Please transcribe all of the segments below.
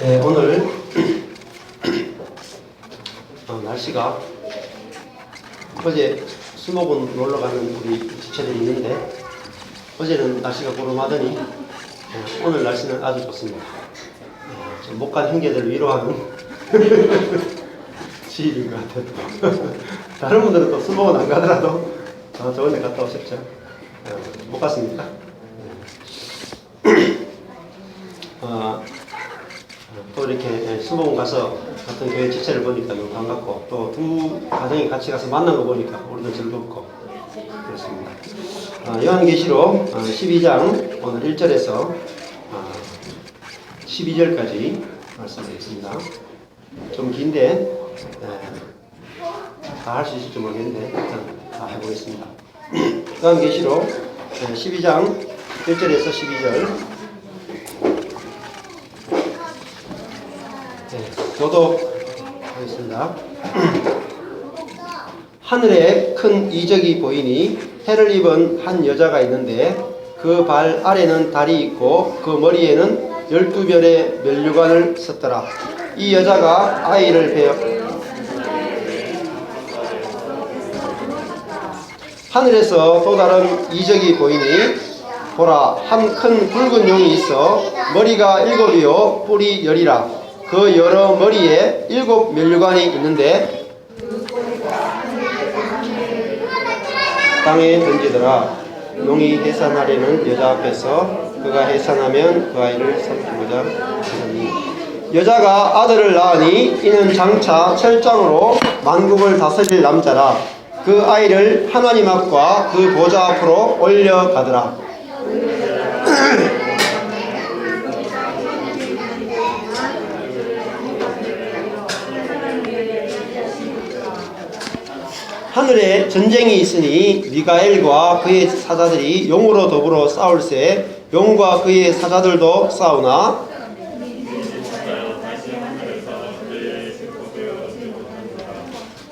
네, 오늘 날씨가 어제 수목원 놀러가는 우리 지체들이 있는데 어제는 날씨가 구름하더니 오늘 날씨는 아주 좋습니다. 못 간 형제들을 위로하는 시일인 것 같아요. 다른 분들은 또 수목원 안 가더라도 좋은 데 갔다 오셨죠? 못 갔습니까? 또 이렇게 수목원 가서 같은 교회 지체를 보니까 너무 반갑고 또 두 가정이 같이 가서 만난 거 보니까 우리도 즐겁고 그렇습니다. 요한계시록 12장 오늘 1절에서 12절까지 말씀드리겠습니다. 좀 긴데 다 할 수 있을지 모르겠는데 일단 다 해보겠습니다. 요한계시록 12장 1절에서 12절 교독하겠습니다. 하늘에 큰 이적이 보이니 해를 입은 한 여자가 있는데 그 발 아래는 달이 있고 그 머리에는 12별의 면류관을 썼더라. 이 여자가 아이를 베어 하늘에서 또 다른 이적이 보이니 보라, 한 큰 붉은 용이 있어 머리가 7이요 뿔이 10이라. 그 여러 머리에 7 면류관이 있는데 땅에 던지더라. 용이 해산하려는 여자 앞에서 그가 해산하면 그 아이를 삼키고자 하더니 여자가 아들을 낳으니 이는 장차 철장으로 만국을 다스릴 남자라. 그 아이를 하나님 앞과 그 보좌 앞으로 올려가더라. 하늘에 전쟁이 있으니 미가엘과 그의 사자들이 용으로 더불어 싸울새 용과 그의 사자들도 싸우나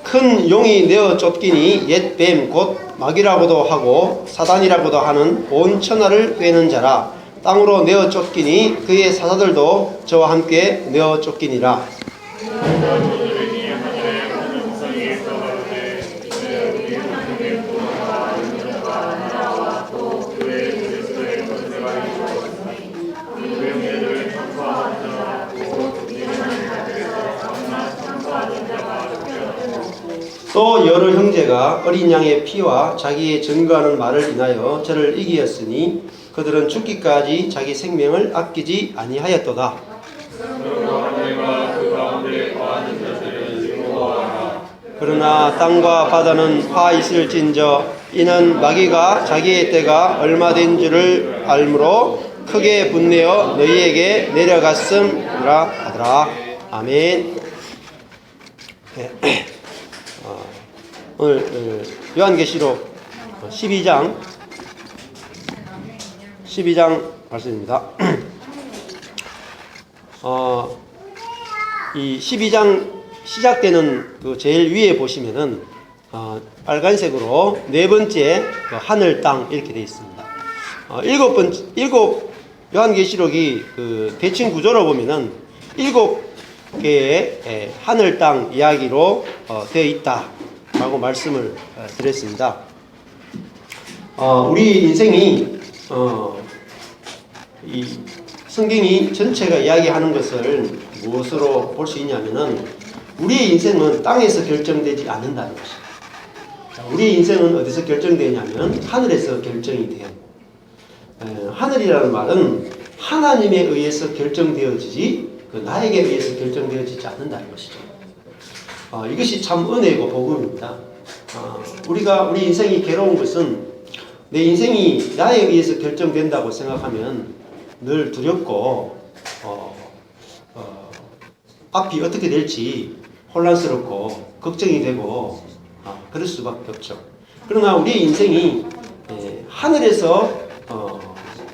큰 용이 내어 쫓기니 옛 뱀 곧 마귀라고도 하고 사단이라고도 하는 온 천하를 꿰는 자라. 땅으로 내어 쫓기니 그의 사자들도 저와 함께 내어 쫓기니라. 또 여러 형제가 어린 양의 피와 자기의 증거하는 말을 인하여 저를 이기었으니 그들은 죽기까지 자기 생명을 아끼지 아니하였도다. 그러나 땅과 바다는 화 있을진저 이는 마귀가 자기의 때가 얼마 된 줄을 알므로 크게 분내어 너희에게 내려갔음이라 하더라. 아멘. 오늘 요한계시록 12장 말씀입니다. 이 12장 시작되는 그 제일 위에 보시면은 빨간색으로 네 번째 그 하늘 땅 이렇게 되어 있습니다. 일곱 요한계시록이 그 대칭 구조로 보면은 7개의 하늘 땅 이야기로 되어 있다. 라고 말씀을 드렸습니다. 우리 인생이 이 성경이 전체가 이야기하는 것을 무엇으로 볼 수 있냐면은 우리의 인생은 땅에서 결정되지 않는다는 것입니다. 우리의 인생은 어디서 결정되냐면 하늘에서 결정이 돼요. 하늘이라는 말은 하나님에 의해서 결정되어지지 나에게 의해서 결정되어지지 않는다는 것이죠. 이것이 참 은혜고 복음입니다. 우리 인생이 괴로운 것은 내 인생이 나에 의해서 결정된다고 생각하면 늘 두렵고 앞이 어떻게 될지 혼란스럽고 걱정이 되고 그럴 수밖에 없죠. 그러나 우리 인생이 하늘에서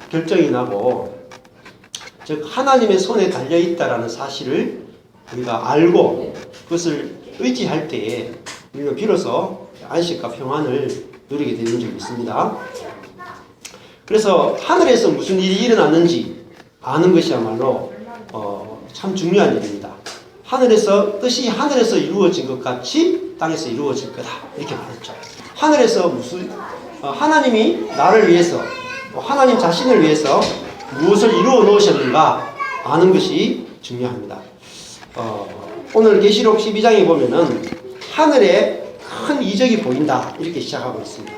결정이 나고 즉 하나님의 손에 달려있다라는 사실을 우리가 알고 그것을 의지할 때에 우리가 비로소 안식과 평안을 누리게 되는 줄이 있습니다. 그래서 하늘에서 무슨 일이 일어났는지 아는 것이야말로 참 중요한 일입니다. 하늘에서 뜻이 하늘에서 이루어진 것 같이 땅에서 이루어질 거다 이렇게 말했죠. 하늘에서 하나님이 나를 위해서 하나님 자신을 위해서 무엇을 이루어 놓으셨는가 아는 것이 중요합니다. 오늘 계시록 12장에 보면은 하늘에 큰 이적이 보인다 이렇게 시작하고 있습니다.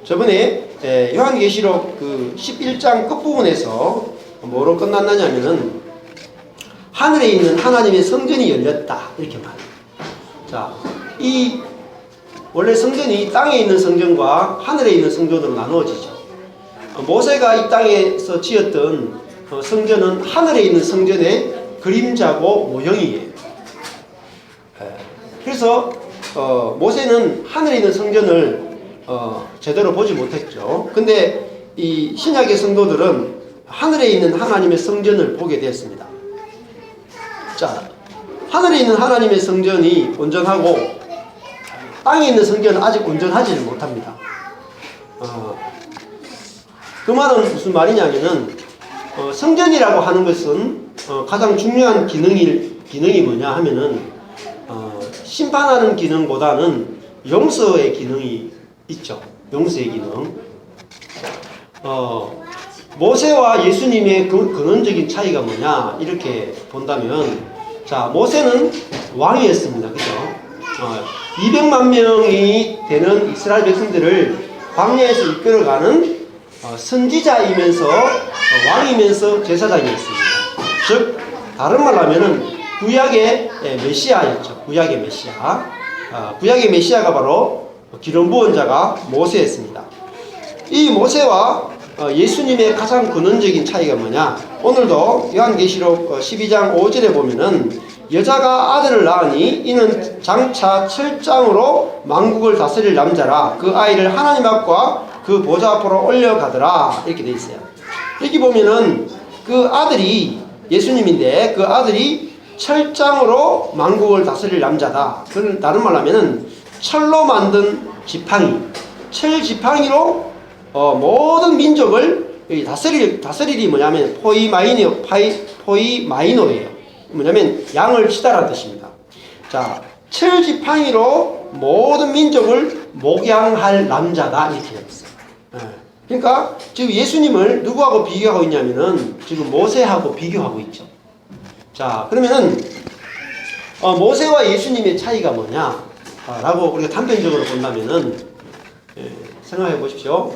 저번에 요한계시록 그 11장 끝부분에서 뭐로 끝났느냐면은 하늘에 있는 하나님의 성전이 열렸다 이렇게 말해요. 자, 이 원래 성전이 땅에 있는 성전과 하늘에 있는 성전으로 나누어지죠. 모세가 이 땅에서 지었던 성전은 하늘에 있는 성전의 그림자고 모형이에요. 그래서 모세는 하늘에 있는 성전을 제대로 보지 못했죠. 근데 이 신약의 성도들은 하늘에 있는 하나님의 성전을 보게 되었습니다. 자, 하늘에 있는 하나님의 성전이 온전하고 땅에 있는 성전은 아직 온전하지를 못합니다. 그 말은 무슨 말이냐면은 성전이라고 하는 것은 가장 중요한 기능이 뭐냐 하면은 심판하는 기능보다는 용서의 기능이 있죠. 용서의 기능. 모세와 예수님의 근원적인 차이가 뭐냐 이렇게 본다면, 자, 모세는 왕이었습니다. 그죠? 200만 명이 되는 이스라엘 백성들을 광야에서 이끌어가는 선지자이면서 왕이면서 제사장이었습니다. 즉 다른 말로 하면은 구약의 메시아였죠. 구약의 메시아. 구약의 메시아가 바로 기름 부은 자가 모세였습니다. 이 모세와 예수님의 가장 근원적인 차이가 뭐냐? 오늘도 요한계시록 12장 5절에 보면은 여자가 아들을 낳으니 이는 장차 철장으로 만국을 다스릴 남자라 그 아이를 하나님 앞과 그 보좌 앞으로 올려가더라 이렇게 돼 있어요. 여기 보면은 그 아들이 예수님인데 그 아들이 철장으로 만국을 다스릴 남자다. 그건 다른 말로 하면은 철로 만든 지팡이, 철 지팡이로 모든 민족을 다스릴이 뭐냐면 포이마이노예요. 뭐냐면 양을 치다라는 뜻입니다. 자, 철 지팡이로 모든 민족을 목양할 남자다 이렇게 되었어요. 그러니까 지금 예수님을 누구하고 비교하고 있냐면은 지금 모세하고 비교하고 있죠. 자, 그러면은 모세와 예수님의 차이가 뭐냐? 라고 우리가 단편적으로 본다면은 생각해 보십시오.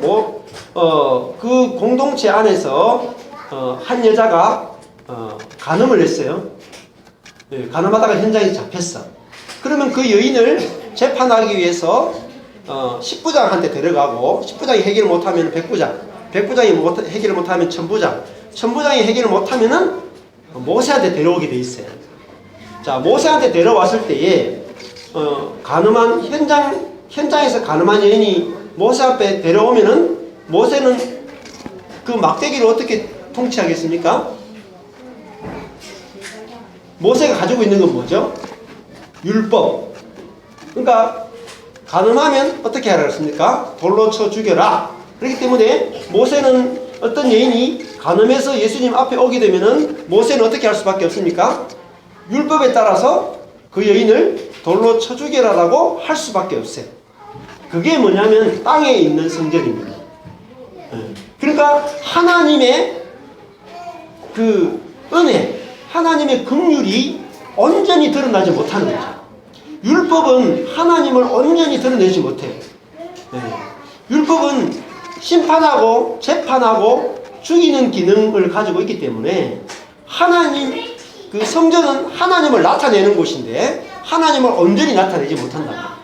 그 공동체 안에서 한 여자가 간음을 했어요. 간음하다가 현장에 잡혔어. 그러면 그 여인을 재판하기 위해서 10부장한테 데려가고 10부장이 해결을 못하면 100부장, 100부장이 해결을 못하면 1000부장, 1000부장이 해결을 못하면은 모세한테 데려오게 돼 있어요. 자, 모세한테 데려왔을 때에 간음한 현장에서 간음한 여인이 모세 앞에 데려오면은 모세는 그 막대기를 어떻게 통치하겠습니까? 모세가 가지고 있는 건 뭐죠? 율법. 그러니까 간음하면 어떻게 하라 그랬습니까? 돌로 쳐 죽여라. 그렇기 때문에 모세는 어떤 여인이 간음해서 예수님 앞에 오게 되면은 모세는 어떻게 할 수밖에 없습니까? 율법에 따라서 그 여인을 돌로 쳐 죽여라라고 할 수밖에 없어요. 그게 뭐냐면 땅에 있는 성전입니다. 그러니까 하나님의 그 은혜, 하나님의 긍휼이 온전히 드러나지 못하는 거죠. 율법은 하나님을 온전히 드러내지 못해요. 율법은 심판하고 재판하고 죽이는 기능을 가지고 있기 때문에 그 성전은 하나님을 나타내는 곳인데 하나님을 온전히 나타내지 못한다.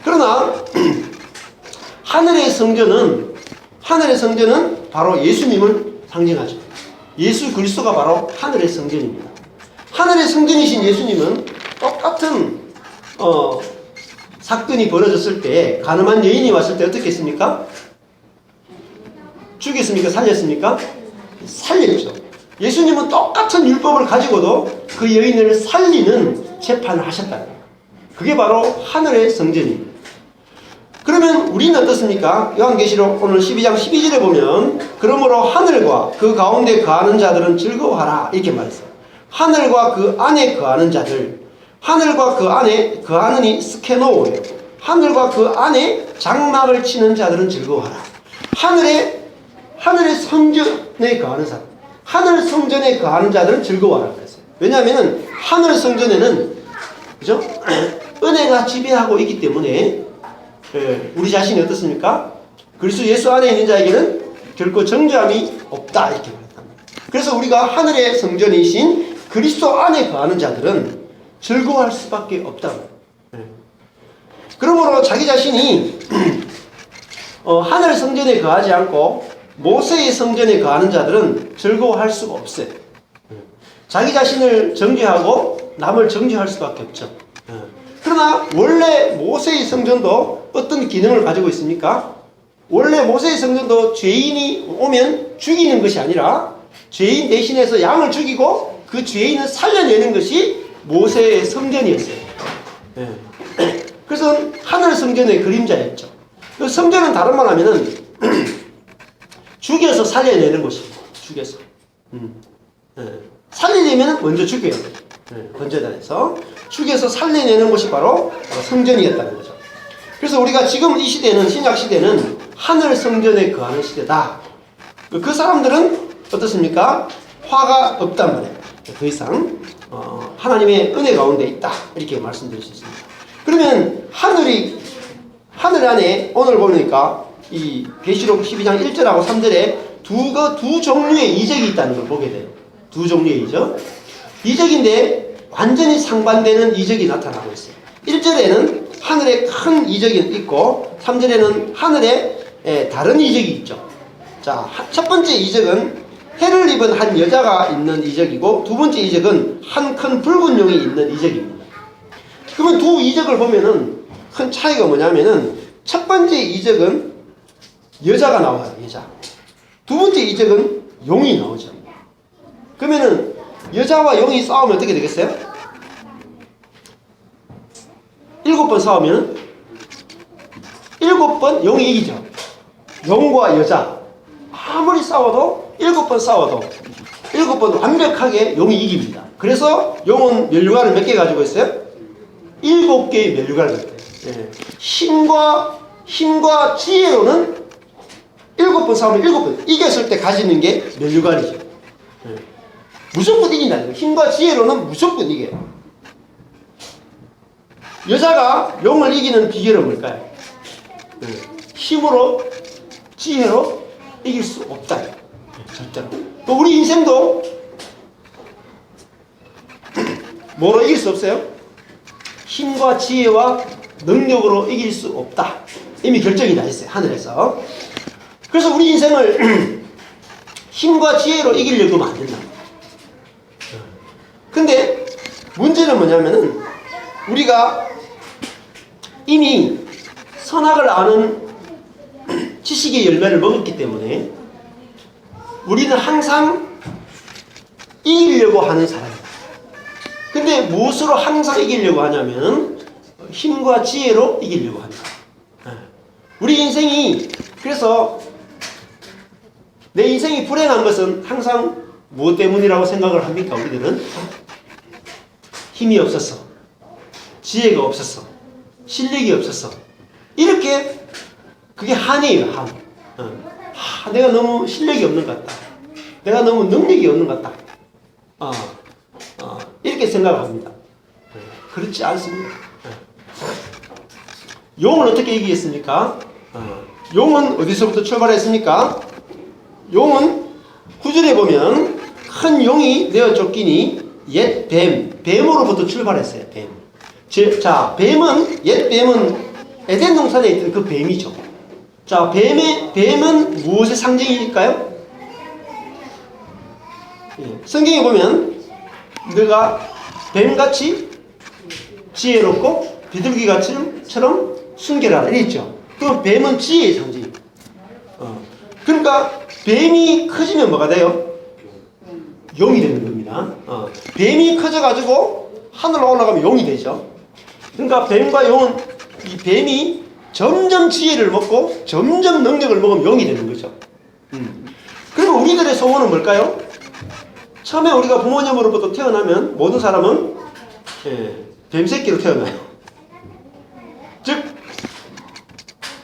그러나 하늘의 성전은 바로 예수님을 상징하죠. 예수 그리스도가 바로 하늘의 성전입니다. 하늘의 성전이신 예수님은 똑같은 사건이 벌어졌을 때 간음한 여인이 왔을 때 어떻게 했습니까? 죽였습니까? 살렸습니까? 살렸죠. 예수님은 똑같은 율법을 가지고도 그 여인을 살리는 재판을 하셨다. 그게 바로 하늘의 성전입니다. 그러면 우리는 어떻습니까? 요한계시록 오늘 12장 12절에 보면 그러므로 하늘과 그 가운데 거하는 자들은 즐거워하라 이렇게 말했어요. 하늘과 그 안에 거하는 자들, 하늘과 그 안에 거하느니 스케노예요. 하늘과 그 안에 장막을 치는 자들은 즐거워하라. 하늘의 성전에 거하는 사람, 하늘 성전에 거하는 자들은 즐거워하라 그랬어요. 왜냐하면 하늘 성전에는 그죠? 은혜가 지배하고 있기 때문에 우리 자신이 어떻습니까? 그리스도 예수 안에 있는 자에게는 결코 정죄함이 없다 이렇게 말합니다. 그래서 우리가 하늘의 성전이신 그리스도 안에 거하는 자들은 즐거워할 수밖에 없다고. 그러므로 자기 자신이 하늘 성전에 거하지 않고 모세의 성전에 거하는 자들은 즐거워할 수가 없어요. 자기 자신을 정죄하고 남을 정죄할 수밖에 없죠. 그러나 원래 모세의 성전도 어떤 기능을 가지고 있습니까? 원래 모세의 성전도 죄인이 오면 죽이는 것이 아니라 죄인 대신해서 양을 죽이고 그 죄인을 살려내는 것이 모세의 성전이었어요. 그래서 하늘 성전의 그림자였죠. 그 성전은 다른 말 하면은 죽여서 살려내는 것입니다. 죽여서. 살리려면 먼저 죽여야 돼요. 번제단에서 죽여서 살려내는 것이 바로 성전이었다는 거죠. 그래서 우리가 지금 이 시대는, 신약 시대는 하늘 성전에 거하는 시대다. 그 사람들은 어떻습니까? 화가 없단 말이에요. 더 이상 하나님의 은혜 가운데 있다 이렇게 말씀드릴 수 있습니다. 그러면 하늘 안에 오늘 보니까 이 계시록 12장 1절하고 3절에 두 종류의 이적이 있다는 걸 보게 돼요. 두 종류의 이적. 이적인데 완전히 상반되는 이적이 나타나고 있어요. 1절에는 하늘에 큰 이적이 있고 3절에는 하늘에 다른 이적이 있죠. 자, 첫 번째 이적은 해를 입은 한 여자가 있는 이적이고 두 번째 이적은 한 큰 붉은 용이 있는 이적입니다. 그러면 두 이적을 보면은 큰 차이가 뭐냐면은 첫 번째 이적은 여자가 나와요. 여자. 두 번째 이적은 용이 나오죠. 그러면은 여자와 용이 싸우면 어떻게 되겠어요? 7번 싸우면 7번 용이 이기죠. 용과 여자 아무리 싸워도 7번 싸워도 7번 완벽하게 용이 이깁니다. 그래서 용은 면류관을 몇 개 가지고 있어요? 7개의 면류관을 가지고 있어요. 힘과 지혜로는 7번 싸우면 7번 이겼을 때 가지는 게 면류관이죠. 무조건 이긴다는 거예요. 힘과 지혜로는 무조건 이겨요. 여자가 용을 이기는 비결은 뭘까요? 힘으로 지혜로 이길 수 없다. 절대로. 또 우리 인생도 뭐로 이길 수 없어요? 힘과 지혜와 능력으로 이길 수 없다. 이미 결정이 나 있어요. 하늘에서. 그래서 우리 인생을 힘과 지혜로 이기려고 하면 안 된다. 근데 문제는 뭐냐면은 우리가 이미 선악을 아는 지식의 열매를 먹었기 때문에 우리는 항상 이기려고 하는 사람이다. 근데 무엇으로 항상 이기려고 하냐면 힘과 지혜로 이기려고 한다. 우리 인생이 그래서 내 인생이 불행한 것은 항상 무엇 때문이라고 생각을 합니까? 우리들은 힘이 없었어, 지혜가 없었어, 실력이 없었어. 이렇게 그게 한이에요. 한. 내가 너무 실력이 없는 것 같다. 내가 너무 능력이 없는 것 같다. 이렇게 생각을 합니다. 그렇지 않습니다. 용을 어떻게 이기겠습니까? 용은 어디서부터 출발했습니까? 용은 9절에 보면 큰 용이 내어 쫓기니 옛 뱀으로부터 출발했어요. 뱀. 자, 옛 뱀은 에덴 동산에 있던 그 뱀이죠. 자, 뱀은 무엇의 상징일까요? 성경에 보면 너가 뱀같이 지혜롭고 비둘기처럼 순결하라 이랬죠. 그 뱀은 지혜의 상징. 그러니까 뱀이 커지면 뭐가 돼요? 용이 되는 겁니다. 뱀이 커져가지고 하늘로 올라가면 용이 되죠. 그러니까 뱀과 용은 이 뱀이 점점 지혜를 먹고 점점 능력을 먹으면 용이 되는 거죠. 그리고 우리들의 소원은 뭘까요? 처음에 우리가 부모님으로부터 태어나면 모든 사람은 뱀새끼로 태어나요. 즉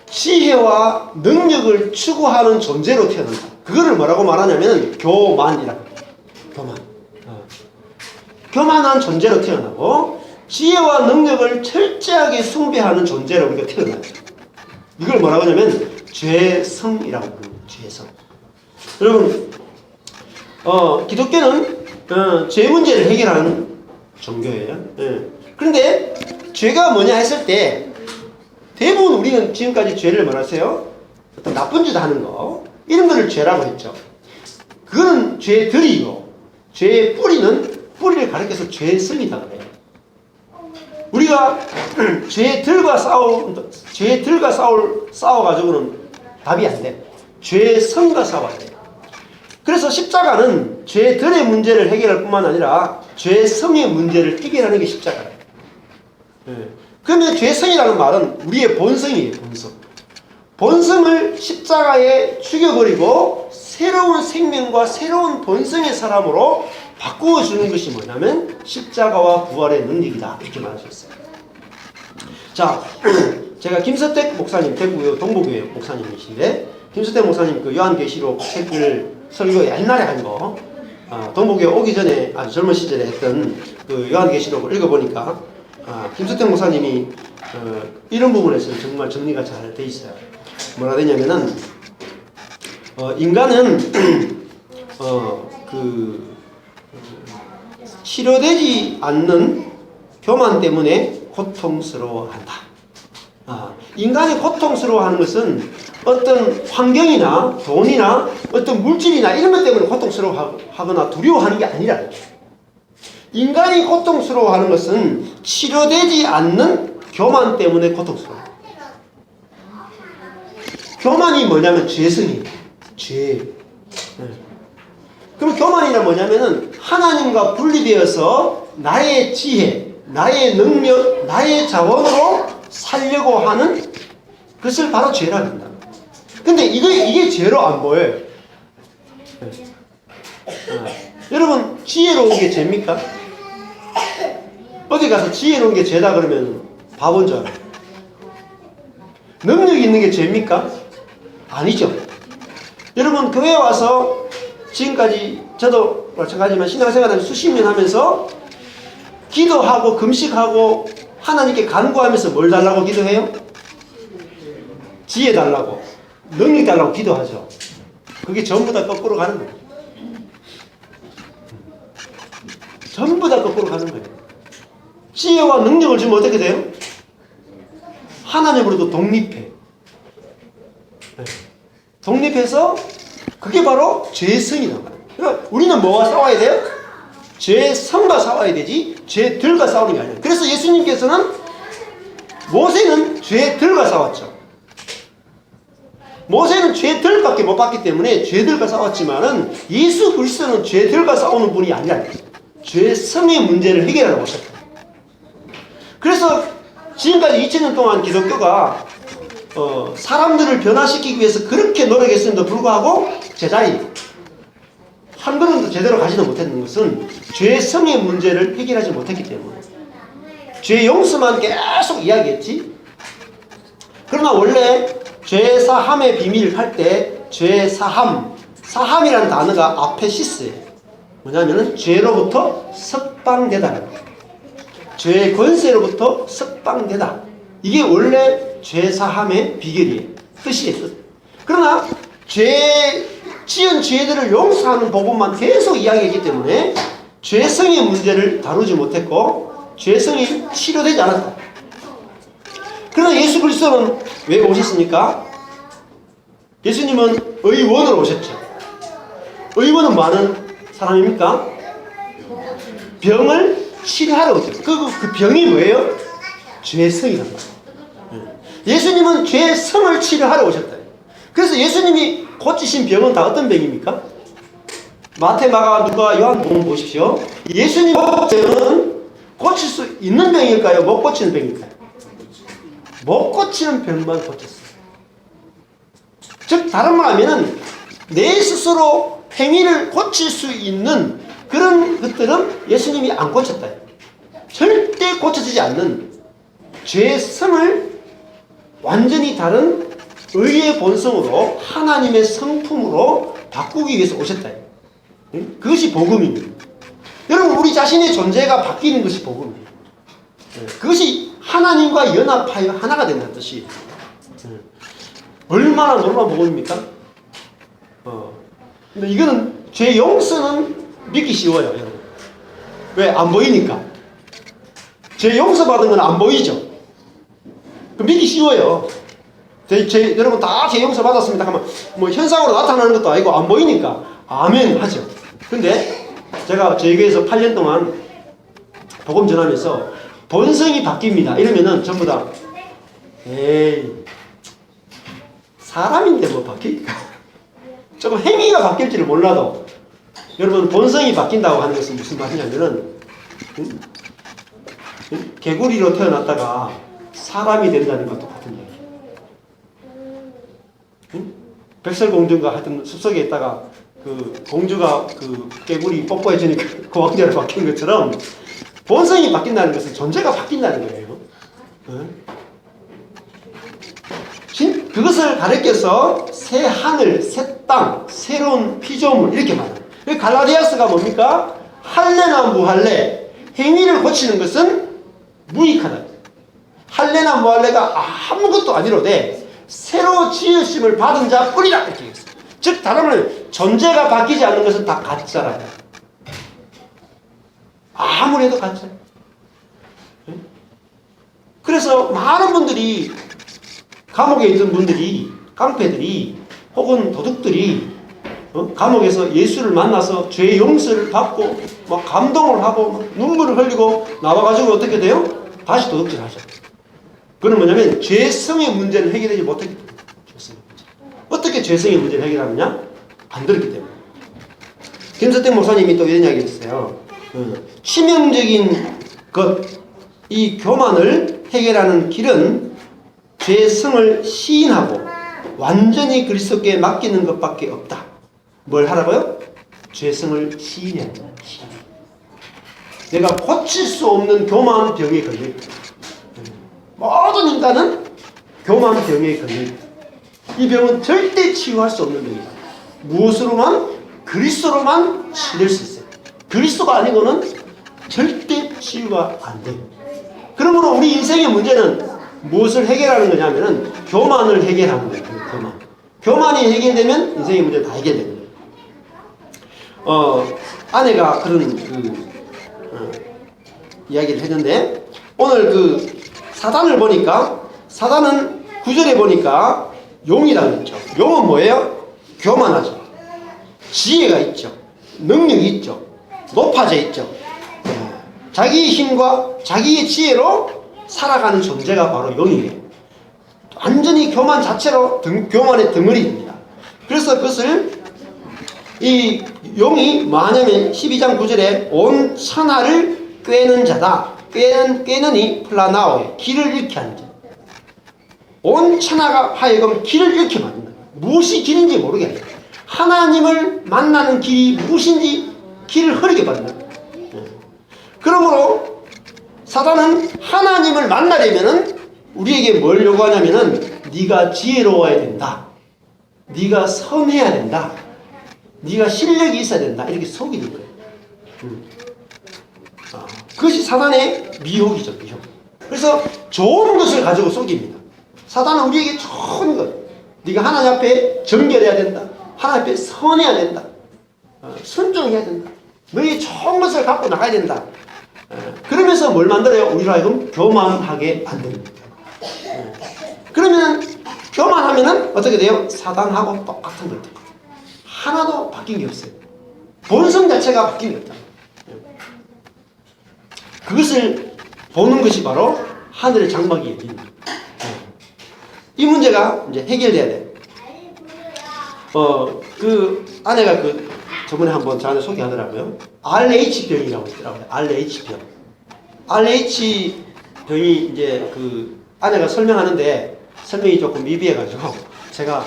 지혜와 능력을 추구하는 존재로 태어난다. 그거를 뭐라고 말하냐면 교만이라고 해요. 교만. 교만한 존재로 태어나고 지혜와 능력을 철저하게 숭배하는 존재로 우리가 태어나요. 이걸 뭐라고 하냐면 죄성이라고 부릅니다. 죄성. 여러분 기독교는 죄 문제를 해결하는 종교예요. 그런데 죄가 뭐냐 했을 때 대부분 우리는 지금까지 죄를 뭐라세요? 어떤 나쁜 짓 하는 거 이런 거를 죄라고 했죠. 그거는 죄들이고 죄의 뿌리를 가리켜서 죄성이다 그래요. 우리가 죄들과 싸워가지고는 답이 안 돼. 죄성과 싸워야 돼. 그래서 십자가는 죄들의 문제를 해결할 뿐만 아니라 죄성의 문제를 해결하는 게 십자가예요. 그러면 죄성이라는 말은 우리의 본성이에요. 본성을 십자가에 죽여버리고 새로운 생명과 새로운 본성의 사람으로 바꾸어주는 것이 뭐냐면 십자가와 부활의 능력이다 이렇게 말하셨어요. 자, 제가 김서택 목사님, 대구 동부교회 목사님이신데 김서택 목사님 그 요한계시록 책을 설교 옛날에 한 거 동부교회 오기 전에 아주 젊은 시절에 했던 그 요한계시록을 읽어보니까 김서택 목사님이 이런 부분에서 정말 정리가 잘 돼 있어요. 뭐라 되냐면은 인간은 치료되지 않는 교만 때문에 고통스러워한다. 인간이 고통스러워하는 것은 어떤 환경이나 돈이나 어떤 물질이나 이런 것 때문에 고통스러워하거나 두려워하는 게 아니라 인간이 고통스러워하는 것은 치료되지 않는 교만 때문에 고통스러워요. 교만이 뭐냐면 죄성이에요. 죄. 그럼 교만이란 뭐냐면은 하나님과 분리되어서 나의 지혜, 나의 능력, 나의 자원으로 살려고 하는 것을 바로 죄라고 한다. 근데 이게 죄로 안 보여요. 여러분 지혜로운 게 죄입니까? 어디 가서 지혜로운 게 죄다 그러면 바본 줄 알아요. 능력 있는 게 죄입니까? 아니죠. 여러분 교회 와서 지금까지 저도 마찬가지지만 신앙생활을 수십 년 하면서 기도하고 금식하고 하나님께 간구하면서 뭘 달라고 기도해요? 지혜 달라고 능력 달라고 기도하죠. 그게 전부 다 거꾸로 가는 거예요. 전부 다 거꾸로 가는 거예요. 지혜와 능력을 주면 어떻게 돼요? 하나님으로도 독립해. 독립해서 그게 바로 죄성이란 말이에요. 그러니까 우리는 뭐와 싸워야 돼요? 죄성과 싸워야 되지 죄들과 싸우는 게 아니에요. 그래서 예수님께서는 모세는 죄들과 싸웠죠. 모세는 죄들밖에 못 봤기 때문에 죄들과 싸웠지만은 예수 그리스도는 죄들과 싸우는 분이 아니라 죄성의 문제를 해결하러 오셨다. 그래서 지금까지 2000년 동안 기독교가 사람들을 변화시키기 위해서 그렇게 노력했음에도 불구하고 제자리 한 걸음도 제대로 가지도 못했는 것은 죄성의 문제를 해결하지 못했기 때문에 죄 용서만 계속 이야기했지. 그러나 원래 죄사함의 비밀 할 때 사함이라는 단어가 아페시스예요. 뭐냐면은 죄로부터 석방되다는 거예요. 죄의 권세로부터 석방되다. 이게 원래 죄사함의 비결이에요. 뜻이에요. 그러나 지은 죄들을 용서하는 복음만 계속 이야기했기 때문에 죄성의 문제를 다루지 못했고 죄성이 치료되지 않았다. 그러나 예수 그리스도는 왜 오셨습니까? 예수님은 의원으로 오셨죠. 의원은 뭐 하는 사람입니까? 병을 치료하러 오죠. 그 병이 뭐예요? 죄성이란 말이에요. 예수님은 죄성을 치료하러 오셨다. 그래서 예수님이 고치신 병은 다 어떤 병입니까? 마태, 마가, 누가, 요한복음 보십시오. 예수님의 병은 고칠 수 있는 병일까요? 못 고치는 병일까요? 못 고치는 병만 고쳤어요. 즉 다른 말 하면은 내 스스로 행위를 고칠 수 있는 그 그런 것들은 예수님이 안 고쳤다. 절대 고쳐지지 않는 죄성을 완전히 다른 의의 본성으로 하나님의 성품으로 바꾸기 위해서 오셨다. 그것이 복음입니다. 여러분, 우리 자신의 존재가 바뀌는 것이 복음이에요. 그것이 하나님과 연합하여 하나가 된다는 뜻이. 얼마나 놀라운 복음입니까? 근데 이거는 죄 용서는 믿기 쉬워요, 여러분. 왜? 안 보이니까. 죄 용서받은 건 안 보이죠? 그 믿기 쉬워요. 여러분 다 죄 용서받았습니다 하면 뭐 현상으로 나타나는 것도 아니고 안 보이니까 아멘 하죠. 근데 제가 저희 교회에서 8년 동안 복음 전하면서 본성이 바뀝니다 이러면은 전부 다 에이 사람인데 뭐 바뀔까? 조금 행위가 바뀔지를 몰라도 여러분 본성이 바뀐다고 하는 것은 무슨 말이냐면은 개구리로 태어났다가 사람이 된다는 것도 같은 얘기예요. 백설공주가 하여튼 숲속에 있다가 그 공주가 그 개구리 뽀뽀해주니까 그 왕자로 바뀐 것처럼 본성이 바뀐다는 것은 존재가 바뀐다는 거예요. 그것을 가리켜서 새 하늘, 새 땅, 새로운 피조물 이렇게 말해요. 갈라디아서가 뭡니까? 할례나 무할례, 행위를 고치는 것은 무익하다. 할례나 무할례가 아무것도 아니로되 새로 지으심을 받은 자 뿐이라 이렇게 얘기했어요. 즉 다른 말로 존재가 바뀌지 않는 것은 다 가짜라. 아무리 해도 가짜. 그래서 많은 분들이 감옥에 있던 분들이 깡패들이 혹은 도둑들이 감옥에서 예수를 만나서 죄 용서를 받고 막 감동을 하고 막 눈물을 흘리고 나와가지고 어떻게 돼요? 다시 도둑질 하죠. 그건 뭐냐면 죄성의 문제를 해결하지 못했기 때문에. 어떻게 죄성의 문제를 해결하느냐? 안 들었기 때문에. 김석태 목사님이 또 이런 이야기 했어요. 치명적인 것, 이 교만을 해결하는 길은 죄성을 시인하고 완전히 그리스도께 맡기는 것밖에 없다. 뭘 하라고요? 죄성을 시인해야 한다. 내가 고칠 수 없는 교만 병에 걸려있다. 모든 인간은 교만 병에 걸려있다. 이 병은 절대 치유할 수 없는 병이다. 무엇으로만? 그리스도로만 치료할 수 있어요. 그리스도가 아니고는 절대 치유가 안 돼요. 그러므로 우리 인생의 문제는 무엇을 해결하는 거냐면은 교만을 해결하는 거예요. 교만이 해결되면 인생의 문제는 다 해결되는 거예요. 아내가 그런 이야기를 했는데 오늘 사단을 보니까 사단은 9절에 보니까 용이라고 했죠. 용은 뭐예요? 교만하죠. 지혜가 있죠. 능력이 있죠. 높아져 있죠. 자기의 힘과 자기의 지혜로 살아가는 존재가 바로 용이에요. 완전히 교만 자체로 교만의 덩어리입니다. 그래서 그것을 이 용이 뭐하냐면 12장 9절에 온 천하를 꿰는 자다. 꿰느니 플라나오에 길을 잃게 하는 자. 온 천하가 하여금 길을 잃게 만든다. 무엇이 길인지 모르게 해요. 하나님을 만나는 길이 무엇인지 길을 흐리게 만든다. 그러므로 사단은 하나님을 만나려면은 우리에게 뭘 요구하냐면은 네가 지혜로워야 된다. 네가 선해야 된다. 네가 실력이 있어야 된다. 이렇게 속이는 거예요. 그것이 사단의 미혹이죠. 미혹. 그래서 좋은 것을 가지고 속입니다. 사단은 우리에게 좋은 것. 네가 하나님 앞에 정결해야 된다. 하나님 앞에 선해야 된다. 순종해야 된다. 너희 좋은 것을 갖고 나가야 된다. 그러면서 뭘 만들어요? 우리로 하여금 교만하게 만듭니다. 그러면 교만하면은 어떻게 돼요? 사단하고 똑같은 것들. 하나도 바뀐 게 없어요. 본성 자체가 바뀐 게 없다. 그것을 보는 것이 바로 하늘의 장막이 열립니다. 이 문제가 이제 해결돼야 돼. 아내가 저번에 한번 저한테 소개하더라고요. RH병이라고 있더라고요. RH병. RH병이 이제 아내가 설명하는데 설명이 조금 미비해가지고 제가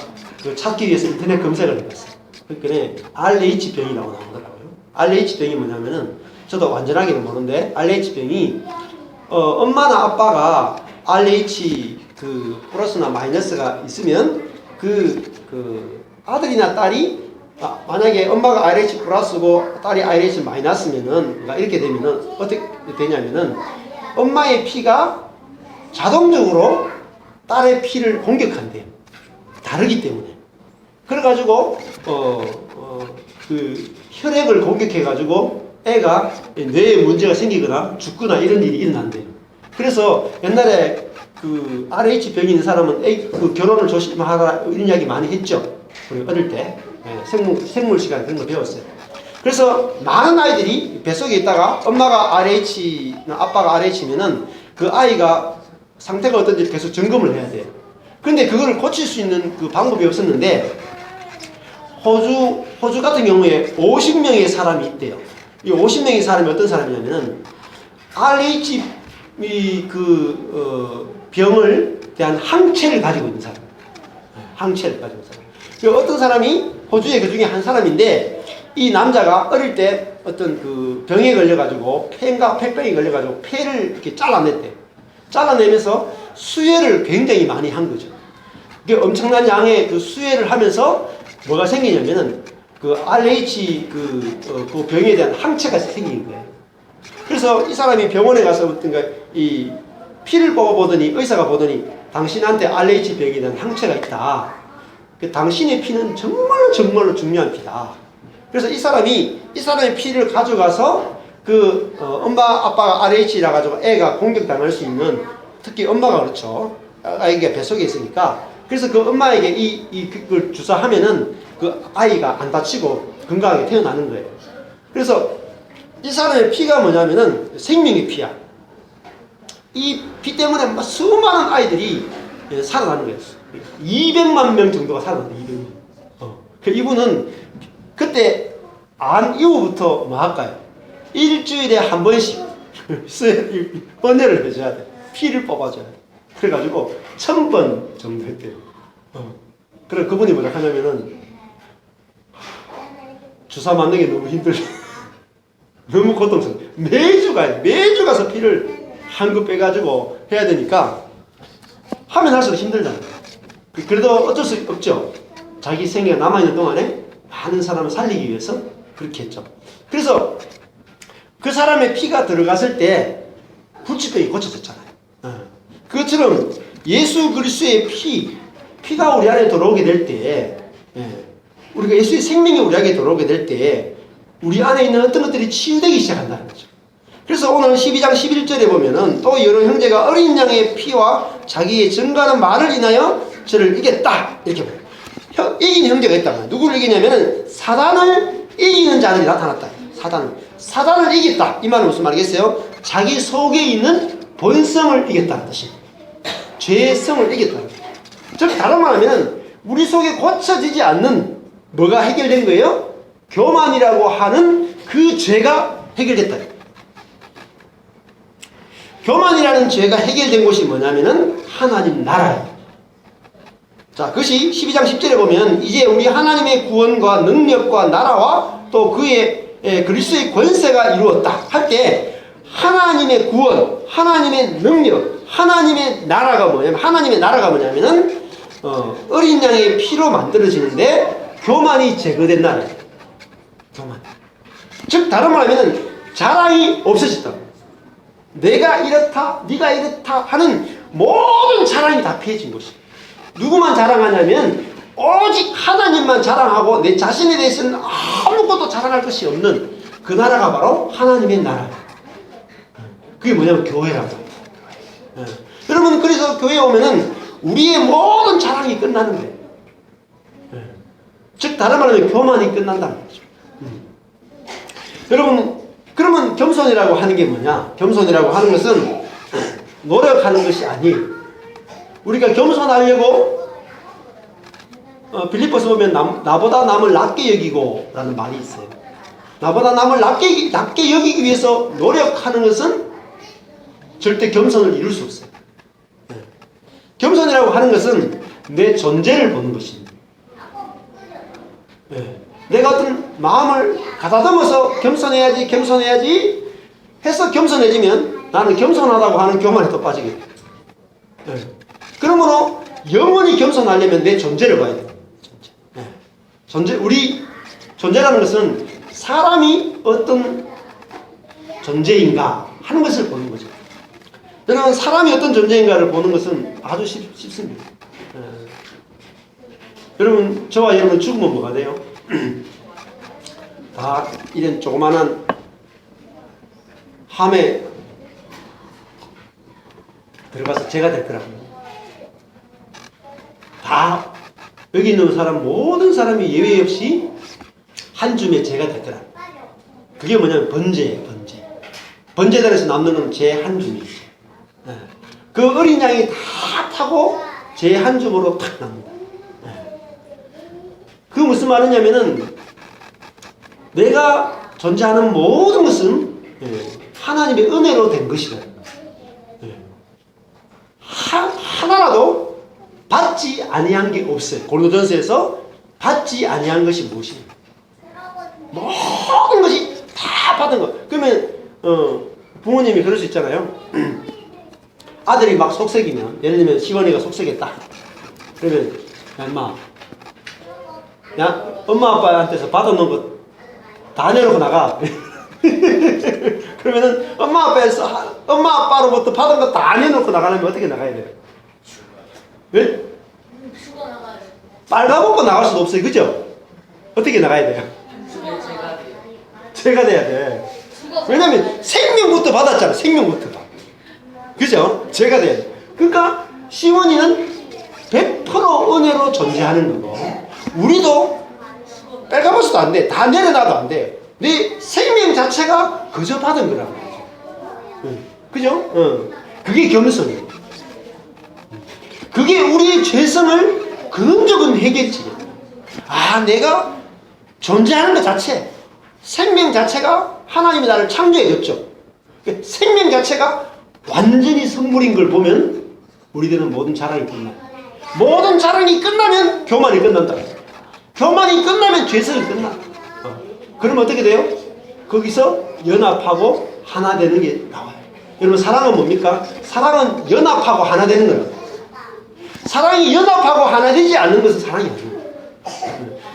찾기 위해서 인터넷 검색을 해봤어요. 그러니까 RH병이라고 나오더라고요. RH병이 뭐냐면은, 저도 완전하게는 모르는데, RH병이, 엄마나 아빠가 RH 플러스나 마이너스가 있으면, 아들이나 딸이, 만약에 엄마가 RH 플러스고 딸이 RH 마이너스면은, 그러니까 이렇게 되면은, 어떻게 되냐면은, 엄마의 피가 자동적으로 딸의 피를 공격한대요. 다르기 때문에. 그래가지고, 혈액을 공격해가지고 애가 뇌에 문제가 생기거나 죽거나 이런 일이 일어난대요. 그래서 옛날에 RH 병이 있는 사람은 결혼을 조심하라 이런 이야기 많이 했죠. 우리 어릴 때. 생물 시간 그런 거 배웠어요. 그래서 많은 아이들이 뱃속에 있다가 엄마가 RH, 아빠가 RH면은 그 아이가 상태가 어떤지 계속 점검을 해야 돼요. 근데 그거를 고칠 수 있는 방법이 없었는데, 호주 같은 경우에 50명의 사람이 있대요. 이 50명의 사람이 어떤 사람이냐면은, RH, 병을 대한 항체를 가지고 있는 사람. 항체를 가지고 있는 사람. 어떤 사람이, 호주에 그 중에 한 사람인데, 이 남자가 어릴 때 어떤 병에 걸려가지고, 폐병에 걸려가지고, 폐를 이렇게 잘라냈대. 잘라내면서 수혈을 굉장히 많이 한 거죠. 그게 엄청난 양의 수혈을 하면서 뭐가 생기냐면은 RH 병에 대한 항체가 생긴 거예요. 그래서 이 사람이 병원에 가서 어떤가 이 피를 뽑아보더니 의사가 보더니 당신한테 RH 병에 대한 항체가 있다. 당신의 피는 정말로 중요한 피다. 그래서 이 사람의 피를 가져가서 엄마 아빠가 RH라 가지고 애가 공격당할 수 있는, 특히 엄마가 그렇죠. 아이가 뱃속에 있으니까. 그래서 엄마에게 이걸 주사하면은 아이가 안 다치고 건강하게 태어나는 거예요. 그래서 이 사람의 피가 뭐냐면은 생명의 피야. 이 피 때문에 수많은 아이들이 살아나는 거예요. 200만 명 정도가 살아난다. 200만. 이분은 그때 안 이후부터 뭐 할까요? 일주일에 한 번씩 번뇌를 해줘야 돼. 피를 뽑아줘야 돼. 그래가지고 1000번 정도 했대요. 그래 그분이 뭐라 하냐면은 주사 맞는 게 너무 힘들어. 너무 고통스러워. 매주 가서 피를 한 급 빼가지고 해야 되니까 하면 할수록 힘들잖아요. 그래도 어쩔 수 없죠. 자기 생애가 남아있는 동안에 많은 사람을 살리기 위해서 그렇게 했죠. 그래서 그 사람의 피가 들어갔을 때 불치병이 고쳐졌잖아요. 그것처럼 예수 그리스도의 피가 우리 안에 들어오게 될 때, 우리가 예수의 생명이 우리 안에 들어오게 될 때, 우리 안에 있는 어떤 것들이 치유되기 시작한다는 거죠. 그래서 오늘 12장 11절에 보면은 또 여러 형제가 어린 양의 피와 자기의 증거하는 말을 인하여 저를 이겼다. 이렇게 봐요. 이긴 형제가 있다. 누구를 이기냐면은 사단을 이기는 자들이 나타났다. 사단을 이겼다. 이 말은 무슨 말이겠어요? 자기 속에 있는 본성을 이겼다는 뜻입니다. 죄의 성을 이겼다는 뜻입니다. 즉 다른 말하면 우리 속에 고쳐지지 않는 뭐가 해결된 거예요? 교만이라고 하는 그 죄가 해결됐다. 교만이라는 죄가 해결된 곳이 뭐냐면은 하나님 나라예요. 자, 그것이 12장 10절에 보면 이제 우리 하나님의 구원과 능력과 나라와 또 그의 그리스도의 권세가 이루었다 할 때 하나님의 구원, 하나님의 능력, 하나님의 나라가 뭐냐면은 어린 양의 피로 만들어지는데 교만이 제거된 나라예요. 교만. 즉 다른 말하면은 자랑이 없어졌다. 내가 이렇다, 네가 이렇다 하는 모든 자랑이 다 피해진 것이. 누구만 자랑하냐면 오직 하나님만 자랑하고 내 자신에 대해서는 아무것도 자랑할 것이 없는 그 나라가 바로 하나님의 나라예요. 그게 뭐냐면 교회라고. 여러분 그래서 교회에 오면은 우리의 모든 자랑이 끝나는 거예요. 즉 다른 말로 하면 교만이 끝난다는 거죠. 여러분 그러면 겸손이라고 하는 게 뭐냐? 겸손이라고 하는 것은 노력하는 것이 아니에요. 우리가 겸손하려고 빌립보서 보면 나보다 남을 낮게 여기고 라는 말이 있어요. 나보다 남을 낮게 여기기 위해서 노력하는 것은 절대 겸손을 이룰 수 없어요. 겸손이라고 하는 것은 내 존재를 보는 것입니다. 내가 어떤 마음을 가다듬어서 겸손해야지 해서 겸손해지면 나는 겸손하다고 하는 교만에 또 빠지게 돼. 네. 그러므로 영원히 겸손하려면 내 존재를 봐야 돼. 존재. 우리 존재라는 것은 사람이 어떤 존재인가 하는 것을 보는 거죠. 여러분, 사람이 어떤 존재인가를 보는 것은 아주 쉽습니다. 여러분, 저와 여러분 죽으면 뭐가 돼요? 다 이런 조그만한 함에 들어가서 죄가 될 거라고. 다 여기 있는 사람 모든 사람이 예외 없이 한 줌의 죄가 될 거라. 그게 뭐냐면 번제예요. 번제단에서 남는 건 죄 한 줌이죠. 그 어린 양이 다 타고 죄 한 줌으로 탁 납니다. 그 무슨 말이냐면은 내가 존재하는 모든 것은 하나님의 은혜로 된 것이다. 하나라도 받지 아니한 게 없어요. 고린도전서에서 받지 아니한 것이 무엇입니까? 모든 것이 다 받은 거. 그러면 부모님이 그럴 수 있잖아요. 아들이 막 속색이면, 예를 들면 시원이가 속색했다. 그러면 야 인마, 야 엄마 아빠한테서 받아놓은 거 다 내놓고 나가. 그러면은 엄마 아빠로부터 받은 거 다 내놓고 나가려면 어떻게 나가야 돼요? 왜? 빨가벗고 나갈 수도 없어요. 그죠? 어떻게 나가야 돼요? 죄가 돼야 돼. 왜냐면 생명부터 받았잖아. 생명부터. 그죠? 죄가 돼야 돼. 그러니까 시원이는 100% 은혜로 존재하는 거고, 우리도 빨가벗어도 안 돼. 다 내려놔도 안 돼. 내 생명 자체가 그저 받은 거라고. 그죠? 그게 겸손이에요. 그게 우리의 죄성을 근접은 해결책이에요. 아, 내가 존재하는 것 자체, 생명 자체가 하나님이 나를 창조해줬죠. 생명 자체가 완전히 선물인 걸 보면 우리들은 모든 자랑이 끝나. 모든 자랑이 끝나면 교만이 끝난다. 교만이 끝나면 죄성이 끝나. 그러면 어떻게 돼요? 거기서 연합하고 하나 되는 게 나와요. 여러분, 사랑은 뭡니까? 사랑은 연합하고 하나 되는 거예요. 사랑이 연합하고 하나 되지 않는 것은 사랑이 아니에요.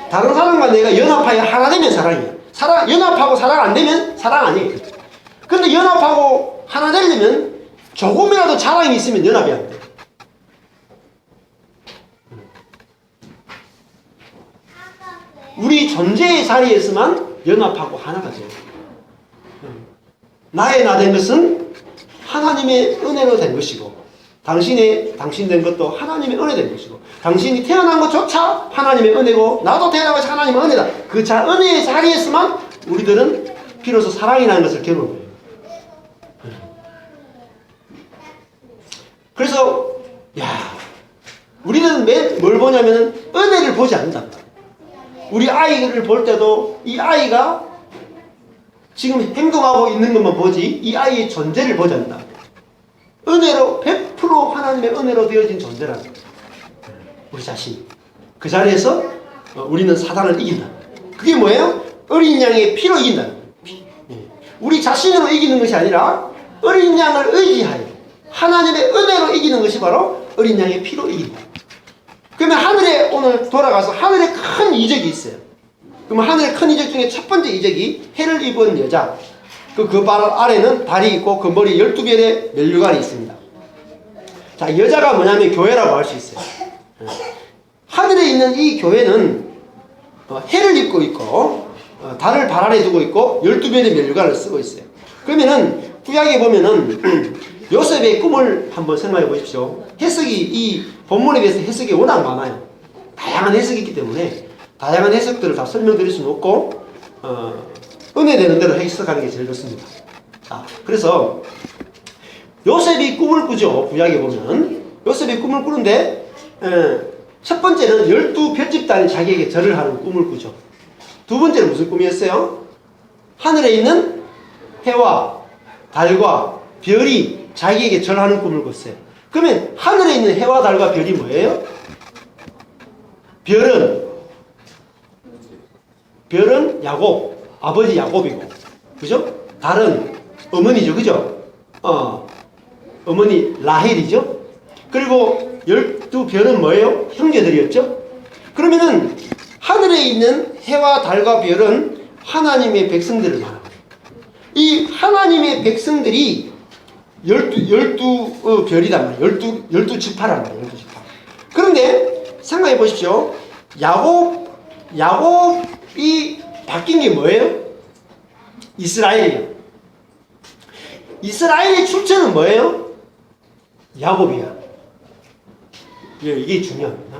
다른 사람과 내가 연합하여 하나 되면 사랑이에요. 연합하고 사랑 안 되면 사랑 아니에요. 근데 연합하고 하나 되려면 조금이라도 자랑이 있으면 연합이 안 돼요. 우리 존재의 자리에서만 연합하고 하나가 돼요. 나의 나 된 것은 하나님의 은혜로 된 것이고, 당신 된 것도 하나님의 은혜 된 것이고, 당신이 태어난 것조차 하나님의 은혜고, 나도 태어난 것이 하나님의 은혜다. 그 은혜의 자리에서만 우리들은 비로소 사랑이라는 것을 경험해요. 그래서 우리는 뭘 보냐면은 은혜를 보지 않는다. 우리 아이를 볼 때도 이 아이가 지금 행동하고 있는 것만 보지 이 아이의 존재를 보지 않는다. 은혜로 100% 하나님의 은혜로 되어진 존재라는 거예요. 우리 자신. 그 자리에서 우리는 사단을 이긴다. 그게 뭐예요? 어린 양의 피로 이긴다. 우리 자신으로 이기는 것이 아니라 어린 양을 의지하여 하나님의 은혜로 이기는 것이 바로 어린 양의 피로 이긴다. 그러면 하늘에 오늘 돌아가서 하늘에 큰 이적이 있어요. 그러면 하늘의 큰 이적 중에 첫 번째 이적이 해를 입은 여자. 그 발 아래는 달이 있고 그 머리 12별의 면류관이 있습니다. 자, 여자가 뭐냐면 교회라고 할 수 있어요. 하늘에 있는 이 교회는 해를 입고 있고 달을 발 아래 두고 있고 12별의 면류관을 쓰고 있어요. 그러면은 구약에 보면은 요셉의 꿈을 한번 생각해 보십시오. 해석이 이 본문에 비해서 해석이 워낙 많아요. 다양한 해석이 있기 때문에 다양한 해석들을 다 설명드릴 수는 없고 은혜 되는 대로 해석하는 게 제일 좋습니다. 자, 그래서 요셉이 꿈을 꾸죠. 구약에 보면 요셉이 꿈을 꾸는데 첫 번째는 12별집단이 자기에게 절을 하는 꿈을 꾸죠. 두 번째는 무슨 꿈이었어요? 하늘에 있는 해와 달과 별이 자기에게 절하는 꿈을 꿨어요. 그러면 하늘에 있는 해와 달과 별이 뭐예요? 별은 야곱, 아버지 야곱이고, 그죠? 달은 어머니죠, 그죠? 어머니 라헬이죠. 그리고 12별은 뭐예요? 형제들이었죠. 그러면은 하늘에 있는 해와 달과 별은 하나님의 백성들을 말합니다. 이 하나님의 백성들이 12 별이단 말이에요. 12 지파란 말이에요. 12 지파. 그런데 생각해 보십시오. 야곱이 바뀐 게 뭐예요? 이스라엘이에요. 이스라엘의 출처는 뭐예요? 야곱이야. 이게 중요합니다.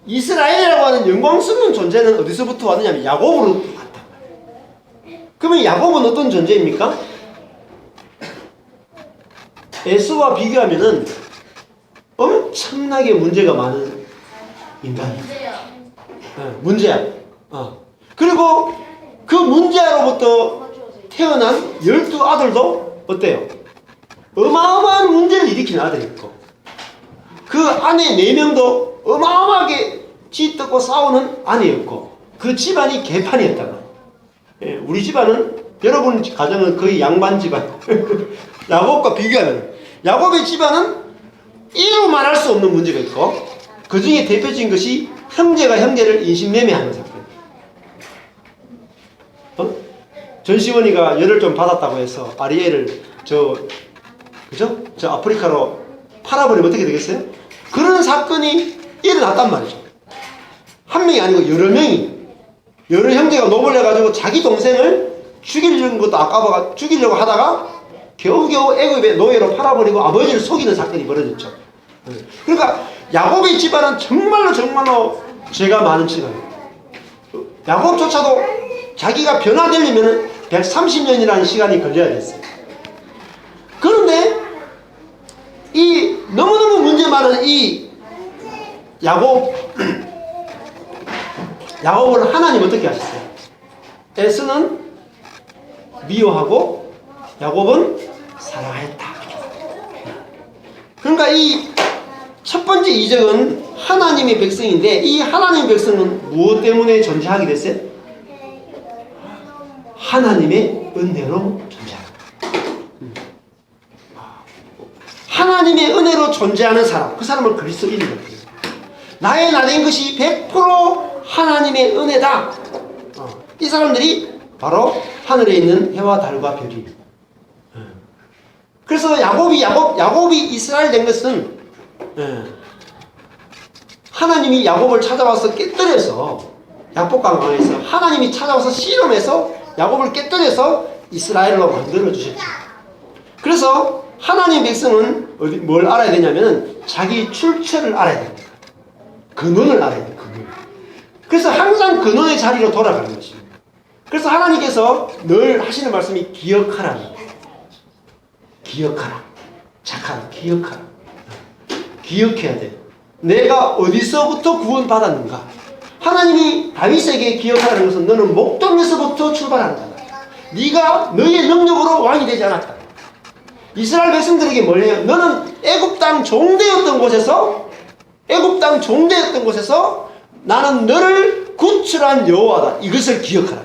이스라엘이라고 하는 영광스러운 존재는 어디서부터 왔느냐면 야곱으로부터 왔단 말이에요. 그러면 야곱은 어떤 존재입니까? 에서와 비교하면은 엄청나게 문제가 많은 인간이에요. 문제야. 그리고 그 문제로부터 태어난 12아들도 어때요? 어마어마한 문제를 일으키는 아들이 있고, 그 아내 4명도 어마어마하게 쥐뜯고 싸우는 아내였고, 그 집안이 개판이었다는 거예요. 우리 집안은, 여러분 가정은 거의 양반 집안. 야곱과 비교하면 야곱의 집안은 이루 말할 수 없는 문제가 있고, 그 중에 대표적인 것이 형제가 형제를 인신매매하는 사건. 전시원이가 열을 좀 받았다고 해서 아리엘을 그죠? 저 아프리카로 팔아버리면 어떻게 되겠어요? 그런 사건이 일어났단 말이죠. 한 명이 아니고 여러 명이, 여러 형제가 노를 해가지고 자기 동생을 죽이려는 것도 아까워 죽이려고 하다가 겨우겨우 애굽의 노예로 팔아버리고 아버지를 속이는 사건이 벌어졌죠. 그러니까 야곱의 집안은 정말로 죄가 많은 집안이에요. 야곱조차도 자기가 변화되려면 130년이라는 시간이 걸려야 됐어요. 그런데 이 너무너무 문제 많은 이 야곱을 하나님 어떻게 하셨어요? 에서는 미워하고 야곱은 사랑했다. 그러니까 이 첫 번째 이적은 하나님의 백성인데, 이 하나님의 백성은 무엇 때문에 존재하게 됐어요? 하나님의 은혜로 존재한다. 하나님의 은혜로 존재하는 사람, 그 사람을 그리스도인이라고 해요. 나의 나된 것이 100% 하나님의 은혜다. 이 사람들이 바로 하늘에 있는 해와 달과 별이. 그래서 야곱이 이스라엘 된 것은 하나님이 야곱을 찾아와서 깨뜨려서, 약복강 강에서 하나님이 찾아와서 실험해서 야곱을 깨뜨려서 이스라엘로 만들어 주셨죠. 그래서 하나님 백성은 뭘 알아야 되냐면 자기 출처를 알아야 됩니다. 근원을 알아야 돼요. 근원. 그래서 항상 근원의 자리로 돌아가는 것입니다. 그래서 하나님께서 늘 하시는 말씀이 기억하라는 거예요. 기억하라. 착하라. 기억하라. 기억해야 돼. 내가 어디서부터 구원받았는가. 하나님이 다윗에게 기억하라는 것은 너는 목동에서부터 출발한다. 네가 너의 능력으로 왕이 되지 않았다. 이스라엘 백성들에게 뭘 해요? 너는 애굽 땅 종되었던 곳에서 나는 너를 구출한 여호와다. 이것을 기억하라.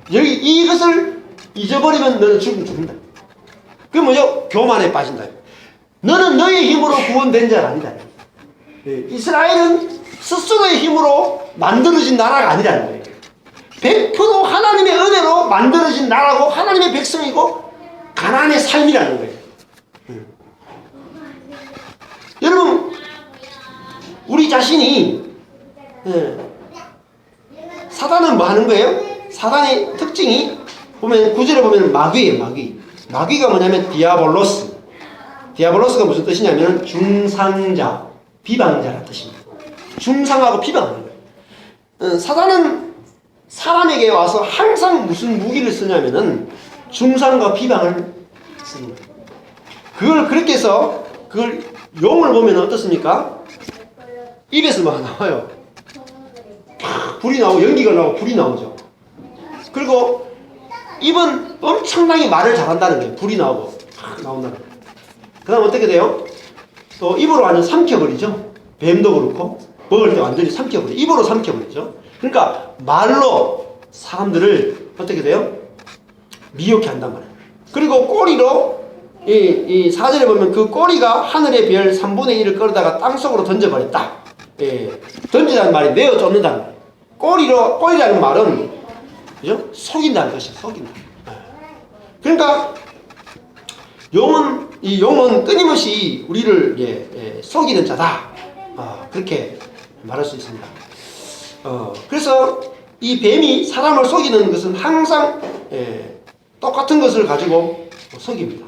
이것을 잊어버리면 너는 죽는다. 그게 뭐죠? 교만에 빠진다. 너는 너의 힘으로 구원된 자가 아니다. 이스라엘은 스스로의 힘으로 만들어진 나라가 아니라는 거예요. 100% 하나님의 은혜로 만들어진 나라고 하나님의 백성이고 가나안의 삶이라는 거예요. 여러분, 우리 자신이 사단은 뭐 하는 거예요? 사단의 특징이 보면 9절에 보면 마귀예요. 마귀가 뭐냐면 디아볼로스가 무슨 뜻이냐면 중상자, 비방자라는 뜻입니다. 중상하고 비방하는 거예요. 사단은 사람에게 와서 항상 무슨 무기를 쓰냐면은 중상과 비방을 씁니다. 그걸 그렇게 해서 그걸 용을 보면 어떻습니까? 입에서 막 나와요. 불이 나오고 연기가 나오고 불이 나오죠. 그리고 입은 엄청나게 말을 잘한다는 거예요. 불이 나오고 나온다는 거예요. 그 다음 어떻게 돼요? 또 입으로 완전 삼켜버리죠. 뱀도 그렇고. 먹을 때 완전히 삼켜버려. 입으로 삼켜버리죠. 그러니까 말로 사람들을 어떻게 돼요? 미혹해 한단 말이에요. 그리고 꼬리로 이 4절에 보면 그 꼬리가 하늘의 별 3분의 1을 끌어다가 땅속으로 던져버렸다. 던지라는 말이 내어 쫓는다는 말이에요. 꼬리라는 말은 그죠? 속인다는 것이에요. 속인다. 그러니까 용은 끊임없이 우리를 속이는 자다. 그렇게 말할 수 있습니다. 그래서 이 뱀이 사람을 속이는 것은 항상 똑같은 것을 가지고 속입니다.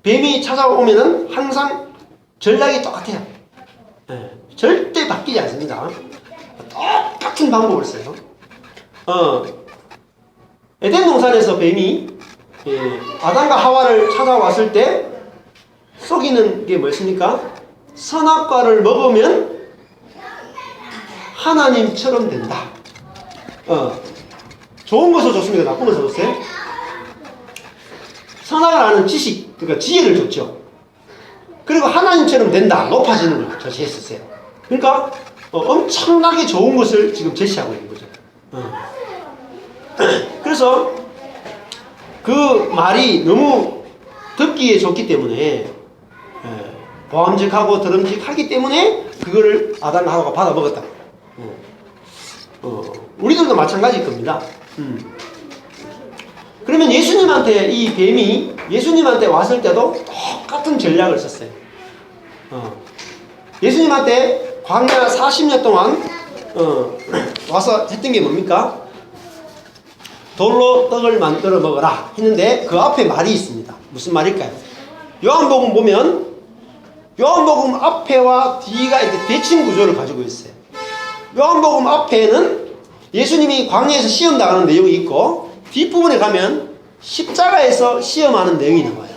뱀이 찾아오면은 항상 전략이 똑같아요. 절대 바뀌지 않습니다. 똑같은 방법을 써요. 에덴 동산에서 뱀이 아담과 하와를 찾아왔을 때 속이는 게 뭐였습니까? 선악과를 먹으면 하나님처럼 된다. 좋은 것을 줬습니까? 나쁜 것을 줬어요? 선악을 아는 지식, 그러니까 지혜를 줬죠. 그리고 하나님처럼 된다, 높아지는 걸 제시했었어요. 그러니까 엄청나게 좋은 것을 지금 제시하고 있는 거죠. 그래서 그 말이 너무 듣기에 좋기 때문에 보암직하고 드럼직하기 때문에 그거를 아담과 하와가 받아 먹었다. 우리들도 마찬가지일 겁니다. 그러면 예수님한테 이 뱀이 예수님한테 왔을 때도 똑같은 전략을 썼어요. 예수님한테 광야 40년 동안 와서 했던 게 뭡니까? 돌로 떡을 만들어 먹어라 했는데 그 앞에 말이 있습니다. 무슨 말일까요? 요한복음 보면 요한복음 앞에와 뒤가 이렇게 대칭 구조를 가지고 있어요. 요한복음 앞에는 예수님이 광야에서 시험 나가는 내용이 있고 뒷부분에 가면 십자가에서 시험하는 내용이 나와요.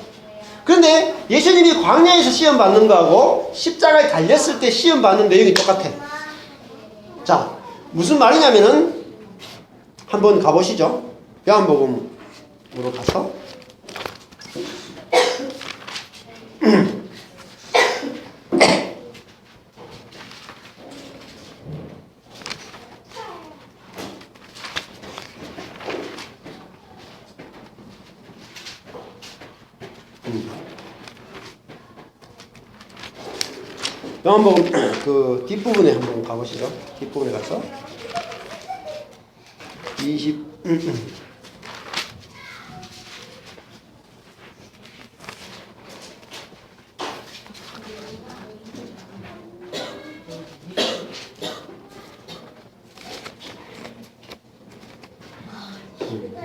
그런데 예수님이 광야에서 시험 받는 거하고 십자가에 달렸을 때 시험 받는 내용이 똑같아요. 자, 무슨 말이냐면은 한번 가보시죠. 요한복음으로 가서 요한복음 그 뒷부분에 한번 가보시죠. 뒷부분에 가서 20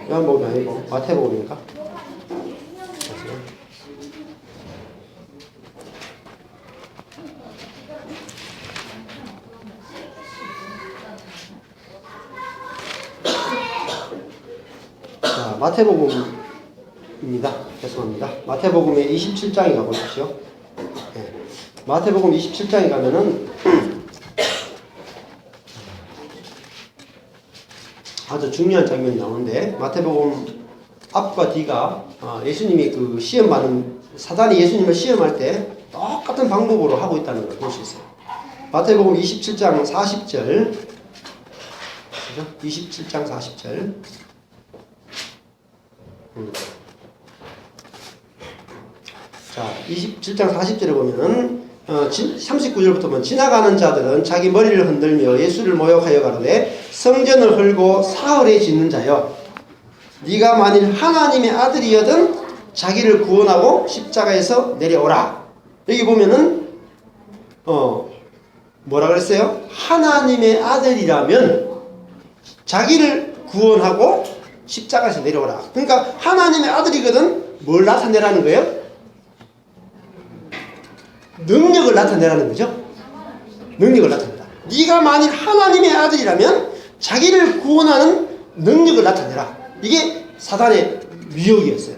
요한복음이 아니고 마태복음입니까? 자, 마태복음입니다. 죄송합니다. 마태복음의 27장에 가보십시오. 네. 마태복음 27장에 가면은 아주 중요한 장면이 나오는데 마태복음 앞과 뒤가 예수님이 그 시험받는 사단이 예수님을 시험할 때 똑같은 방법으로 하고 있다는 걸 볼 수 있어요. 마태복음 27장 40절 27장 40절 자 27장 40절에 보면은 39절부터 보면 지나가는 자들은 자기 머리를 흔들며 예수를 모욕하여 가로되 성전을 헐고 사흘에 짓는 자여 네가 만일 하나님의 아들이여든 자기를 구원하고 십자가에서 내려오라. 여기 보면은 뭐라 그랬어요? 하나님의 아들이라면 자기를 구원하고 십자가에서 내려오라. 그러니까 하나님의 아들이거든 뭘 나타내라는 거예요? 능력을 나타내라는 거죠. 능력을 나타내라. 네가 만일 하나님의 아들이라면 자기를 구원하는 능력을 나타내라. 이게 사단의 미혹이었어요.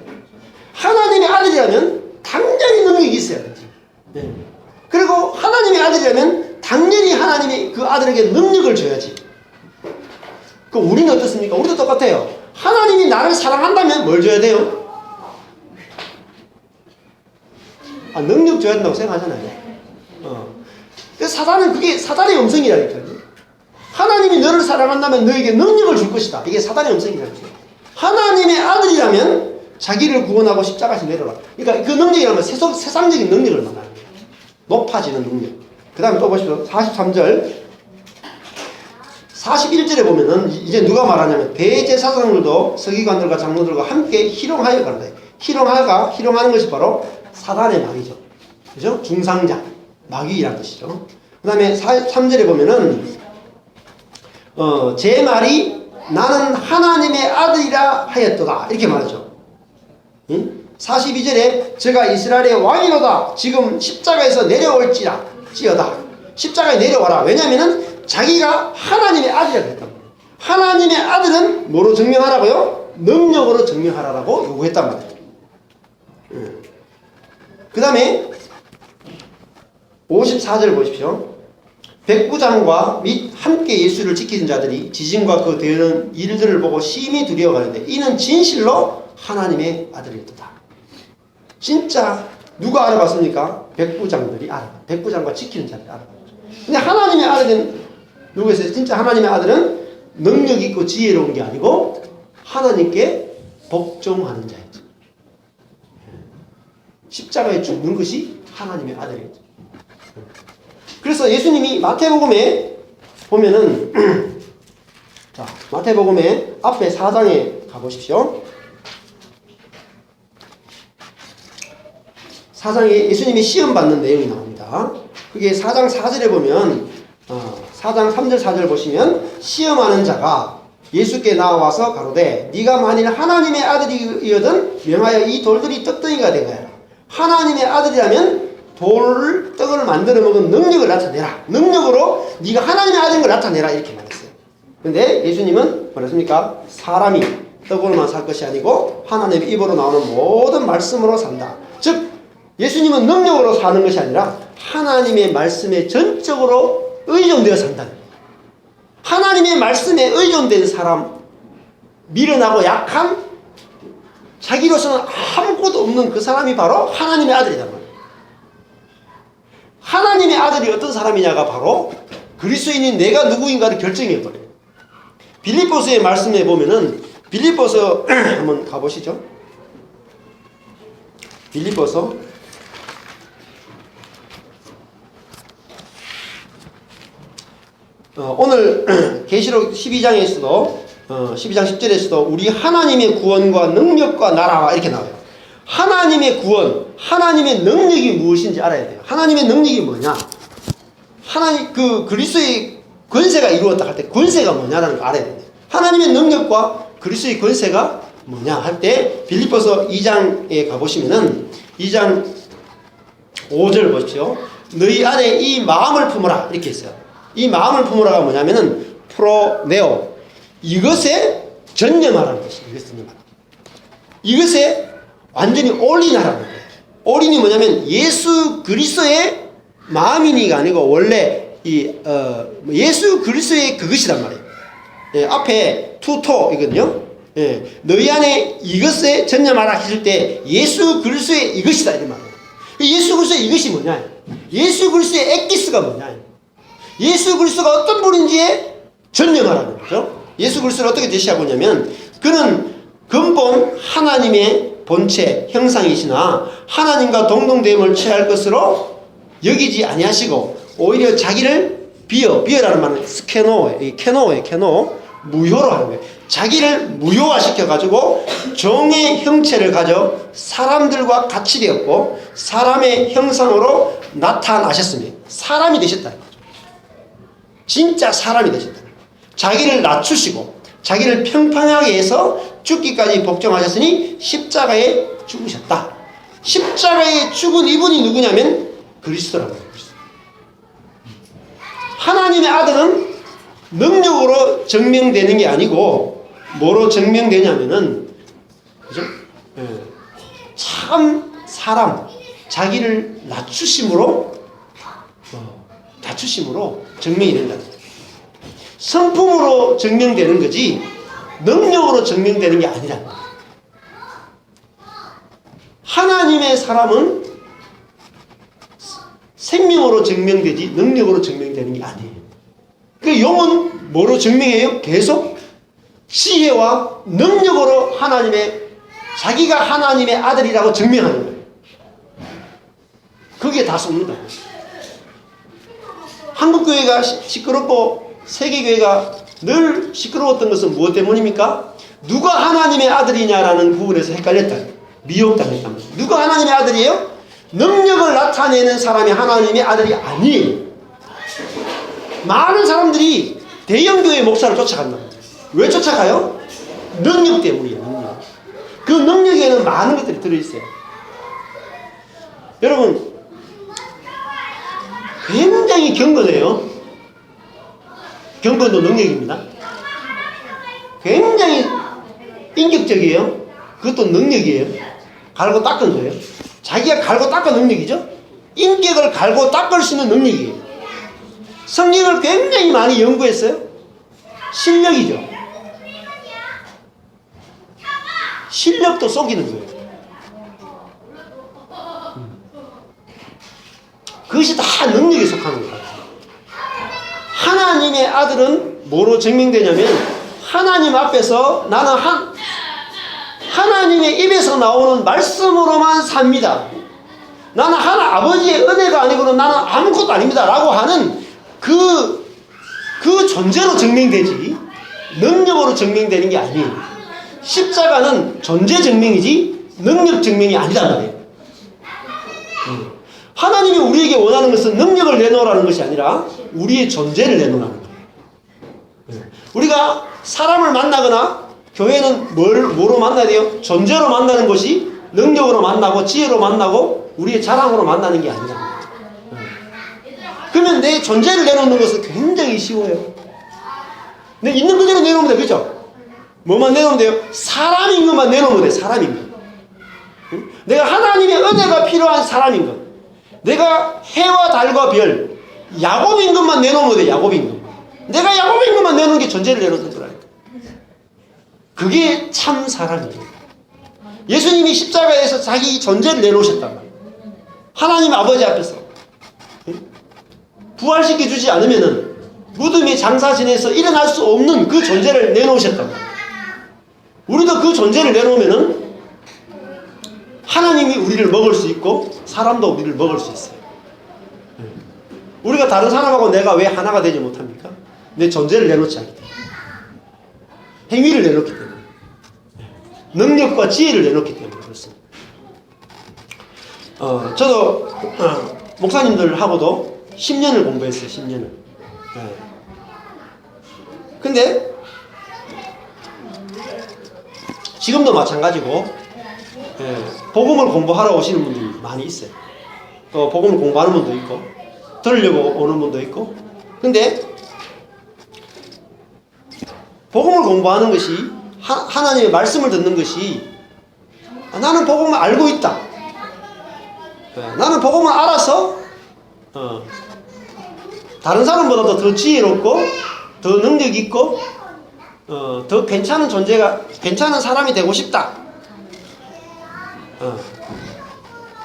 하나님의 아들이라면 당연히 능력이 있어야지. 네. 그리고 하나님의 아들이라면 당연히 하나님이 그 아들에게 능력을 줘야지. 그럼 우리는 어떻습니까? 우리도 똑같아요. 하나님이 나를 사랑한다면 뭘 줘야 돼요? 능력 줘야 된다고 생각하잖아요. 그래서 사단은 그게 사단의 음성이라니까요. 하나님이 너를 사랑한다면 너에게 능력을 줄 것이다. 이게 사단의 음성이라니까요. 하나님의 아들이라면 자기를 구원하고 십자가에서 내려라. 그러니까 그 능력이라면 세상적인 능력을 말하는 거예요. 높아지는 능력. 그 다음에 또 보십시오. 43절. 41절에 보면은 이제 누가 말하냐면 대제사장들도 서기관들과 장로들과 함께 희롱하여 가는다. 희롱하는 것이 바로 사단의 마귀죠. 그죠? 중상자, 마귀라는 뜻이죠. 그 다음에 3절에 보면은 제 말이 나는 하나님의 아들이라 하였도다. 이렇게 말하죠. 42절에 제가 이스라엘의 왕이로다. 지금 십자가에서 내려올지어다. 십자가에 내려와라. 왜냐하면은 자기가 하나님의 아들이라고 했단 말이에요. 하나님의 아들은 뭐로 증명하라고요? 능력으로 증명하라고 요구했단 말이에요. 그 다음에 54절 보십시오. 백부장과 및 함께 예수를 지키는 자들이 지진과 그 되는 일들을 보고 심히 두려워하는데 이는 진실로 하나님의 아들이었다. 진짜 누가 알아봤습니까? 백부장들이 알아봤어요. 백부장과 지키는 자들이 알아봤어요. 근데 하나님의 아들은 누구였어요? 진짜 하나님의 아들은 능력 있고 지혜로운 게 아니고 하나님께 복종하는 자였죠. 십자가에 죽는 것이 하나님의 아들이었죠. 그래서 예수님이 마태복음에 보면은 자, 마태복음에 앞에 4장에 가보십시오. 4장에 예수님이 시험 받는 내용이 나옵니다. 그게 4장 4절에 보면 4장 3절 4절 보시면 시험하는 자가 예수께 나와서 가로되 네가 만일 하나님의 아들이거든 명하여 이 돌들이 떡덩이가 되게 하라. 하나님의 아들이라면 돌을 떡을 만들어 먹은 능력을 나타내라. 능력으로 네가 하나님의 아들인 걸 나타내라. 이렇게 말했어요. 그런데 예수님은 뭐랬습니까? 사람이 떡으로만 살 것이 아니고 하나님의 입으로 나오는 모든 말씀으로 산다. 즉 예수님은 능력으로 사는 것이 아니라 하나님의 말씀에 전적으로 의존되어 산다는 거예요. 하나님의 말씀에 의존된 사람, 미련하고 약한 자기로서는 아무것도 없는 그 사람이 바로 하나님의 아들이란 말이에요. 하나님의 아들이 어떤 사람이냐가 바로 그리스도인인 내가 누구인가를 결정해버려요. 빌립보서의 말씀에 보면은 빌립보서 한번 가보시죠. 빌립보서 오늘 계시록 12장에서도 12장 10절에서도 우리 하나님의 구원과 능력과 나라와 이렇게 나와요. 하나님의 구원, 하나님의 능력이 무엇인지 알아야 돼요. 하나님의 능력이 뭐냐? 하나님 그리스도의 권세가 이루었다 할 때 권세가 뭐냐라는 걸 알아야 돼요. 하나님의 능력과 그리스도의 권세가 뭐냐 할 때 빌립보서 2장에 가보시면은 2장 5절 보십시오. 너희 안에 이 마음을 품어라 이렇게 했어요. 이 마음을 품으라가 뭐냐면은 프로네오, 이것에 전념하라는 것이에요. 이것에 완전히 올인하라는 거예요. 올인이 뭐냐면 예수 그리스도의 마음이니가 아니고 원래 예수 그리스도의 그것이란 말이에요. 예, 앞에 투토이거든요. 예, 너희 안에 이것에 전념하라 했을 때 예수 그리스도의 이것이다 이런 말이에요. 예수 그리스도의 이것이 뭐냐? 예수 그리스도의 엑기스가 뭐냐? 예수 그리스도가 어떤 분인지에 전념하라는 거죠. 예수 그리스도를 어떻게 제시하고 있냐면 그는 근본 하나님의 본체 형상이시나 하나님과 동등됨을 취할 것으로 여기지 아니하시고 오히려 자기를 비어라는 말은 캐노예요. 무효로 하는 거예요. 자기를 무효화시켜 가지고 종의 형체를 가져 사람들과 같이 되었고 사람의 형상으로 나타나셨습니다. 사람이 되셨다는 거죠. 진짜 사람이 되셨다. 자기를 낮추시고 자기를 평평하게 해서 죽기까지 복종하셨으니 십자가에 죽으셨다. 십자가에 죽은 이분이 누구냐면 그리스도라는 거예요. 하나님의 아들은 능력으로 증명되는 게 아니고 뭐로 증명되냐면은 그죠? 참 사람 자기를 낮추심으로 증명이 된다. 성품으로 증명되는 거지 능력으로 증명되는 게 아니라. 하나님의 사람은 생명으로 증명되지 능력으로 증명되는 게 아니에요. 그 영은 뭐로 증명해요? 계속 지혜와 능력으로 자기가 하나님의 아들이라고 증명하는 거예요. 그게 다 속는다. 한국교회가 시끄럽고 세계교회가 늘 시끄러웠던 것은 무엇 때문입니까? 누가 하나님의 아들이냐라는 부분에서 헷갈렸다. 미혹당했단 말이에요. 누가 하나님의 아들이에요? 능력을 나타내는 사람이 하나님의 아들이 아니에요. 많은 사람들이 대형교회 목사를 쫓아간다. 왜 쫓아가요? 능력 때문이에요. 능력. 그 능력에는 많은 것들이 들어있어요. 여러분, 굉장히 경건해요. 경건도 능력입니다. 굉장히 인격적이에요. 그것도 능력이에요. 갈고 닦은 거예요. 자기가 갈고 닦은 능력이죠. 인격을 갈고 닦을 수 있는 능력이에요. 성경을 굉장히 많이 연구했어요. 실력이죠. 실력도 속이는 거예요. 그것이 다 능력에 속하는 거예요. 하나님의 아들은 뭐로 증명되냐면 하나님 앞에서 나는 하나님의 입에서 나오는 말씀으로만 삽니다. 나는 아버지의 은혜가 아니고는 나는 아무것도 아닙니다 라고 하는 그 존재로 증명되지 능력으로 증명되는 게 아니에요. 십자가는 존재 증명이지 능력 증명이 아니란 말이에요. 하나님이 우리에게 원하는 것은 능력을 내놓으라는 것이 아니라 우리의 존재를 내놓으라는 거예요. 우리가 사람을 만나거나 교회는 뭐로 만나야 돼요? 존재로 만나는 것이 능력으로 만나고 지혜로 만나고 우리의 자랑으로 만나는 게 아니라. 그러면 내 존재를 내놓는 것은 굉장히 쉬워요. 내 있는 그대로 내놓으면 돼요. 그죠? 뭐만 내놓으면 돼요? 사람인 것만 내놓으면 돼요. 사람인 것. 내가 하나님의 은혜가 필요한 사람인 것. 내가 해와 달과 별, 야곱인 것만 내놓으면 돼요. 야곱인 것. 내가 야곱인 것만 내놓는 게 존재를 내놓는 거라니까. 그게 참 사랑이에요. 예수님이 십자가에서 자기 존재를 내놓으셨단 말이에요. 하나님 아버지 앞에서. 부활시켜주지 않으면은 무덤에 장사 지내서 일어날 수 없는 그 존재를 내놓으셨단 말이에요. 우리도 그 존재를 내놓으면은 하나님이 우리를 먹을 수 있고 사람도 우리를 먹을 수 있어요. 우리가 다른 사람하고 내가 왜 하나가 되지 못합니까? 내 존재를 내놓지 않기 때문에. 행위를 내놓기 때문에. 능력과 지혜를 내놓기 때문에 그렇습니다. 저도 목사님들하고도 10년을 공부했어요. 10년을. 근데 지금도 마찬가지고 복음을 공부하러 오시는 분들이 많이 있어요. 또 복음을 공부하는 분도 있고 들으려고 오는 분도 있고. 근데 복음을 공부하는 것이 하나님의 말씀을 듣는 것이 나는 복음을 알고 있다. 나는 복음을 알아서 다른 사람보다도 더 지혜롭고 더 능력 있고 더 괜찮은 괜찮은 사람이 되고 싶다.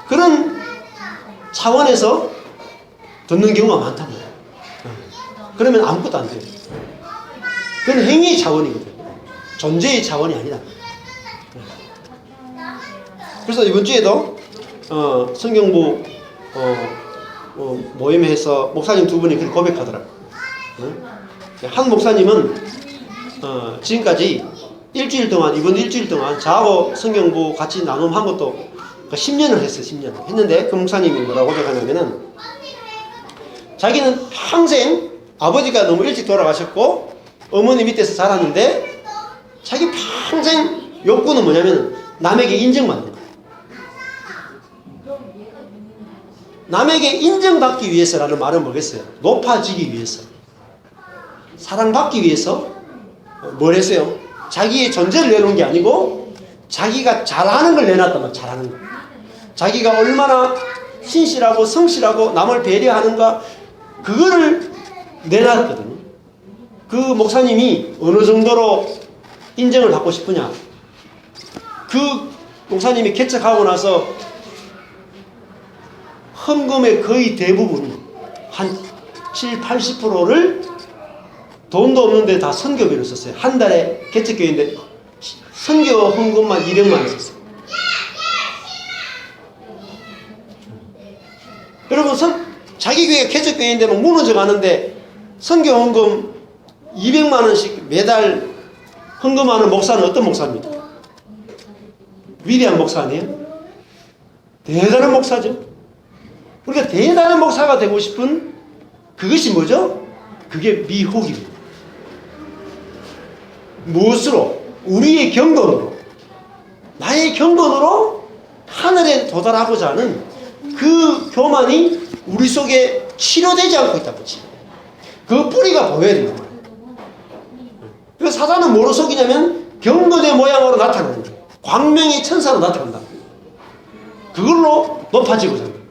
그런 차원에서 듣는 경우가 많단 말이에요. 그러면 아무것도 안 돼요. 그건 행위의 차원이거든요. 존재의 차원이 아니다. 그래서 이번 주에도 성경부 모임에 해서 목사님 두 분이 그렇게 고백하더라고요. 한 목사님은 지금까지 이번 일주일 동안 저하고 성경부 같이 나눔한 것도 10년을 했어요. 10년 했는데 그 목사님이 뭐라고 고백하냐면은 자기는 평생 아버지가 너무 일찍 돌아가셨고 어머니 밑에서 자랐는데 자기 평생 욕구는 뭐냐면 남에게 인정받는 거예요. 남에게 인정받기 위해서라는 말은 뭐겠어요? 높아지기 위해서, 사랑받기 위해서 뭘 했어요? 자기의 존재를 내놓은 게 아니고 자기가 잘하는 걸 내놨단 말이에요. 잘하는 거. 자기가 얼마나 신실하고 성실하고 남을 배려하는가 그거를 내놨거든요. 그 목사님이 어느 정도로 인정을 받고 싶으냐. 그 목사님이 개척하고 나서 헌금의 거의 대부분 한 7, 80%를 돈도 없는데 다 선교비로 썼어요. 한 달에 개척교회인데 선교 헌금만 200만 원 썼어요. 여러분 자기 교회 개척교회인데 막 무너져 가는데 선교 헌금 200만 원씩 매달 헌금하는 목사는 어떤 목사입니까? 위대한 목사 아니에요? 대단한 목사죠. 우리가 대단한 목사가 되고 싶은 그것이 뭐죠? 그게 미혹입니다. 무엇으로? 우리의 경건으로, 나의 경건으로 하늘에 도달하고자 하는 그 교만이 우리 속에 치료되지 않고 있다고 보지. 그 뿌리가 보여야 된단 말이에요. 그 사단은 뭐로 속이냐면 경건의 모양으로 나타나는 거예요. 광명의 천사로 나타난다. 그걸로 높아지고자 합니다.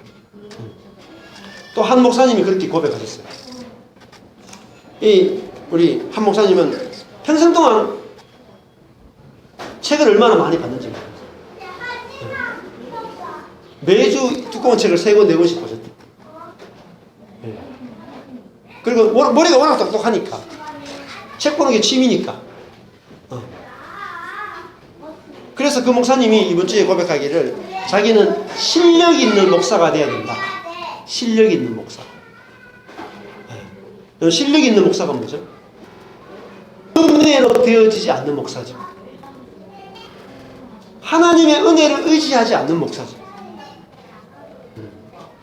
또 한 목사님이 그렇게 고백하셨어요. 우리 한 목사님은 평생 동안 책을 얼마나 많이 봤는지 몰라요. 매주 두꺼운 책을 3권, 4권씩 보셨대. 그리고 머리가 워낙 똑똑하니까 책 보는 게 취미니까. 그래서 그 목사님이 이번 주에 고백하기를 자기는 실력 있는 목사가 돼야 된다. 실력 있는 목사. 실력 있는 목사가 뭐죠? 은혜로 되어지지 않는 목사죠. 하나님의 은혜를 의지하지 않는 목사죠.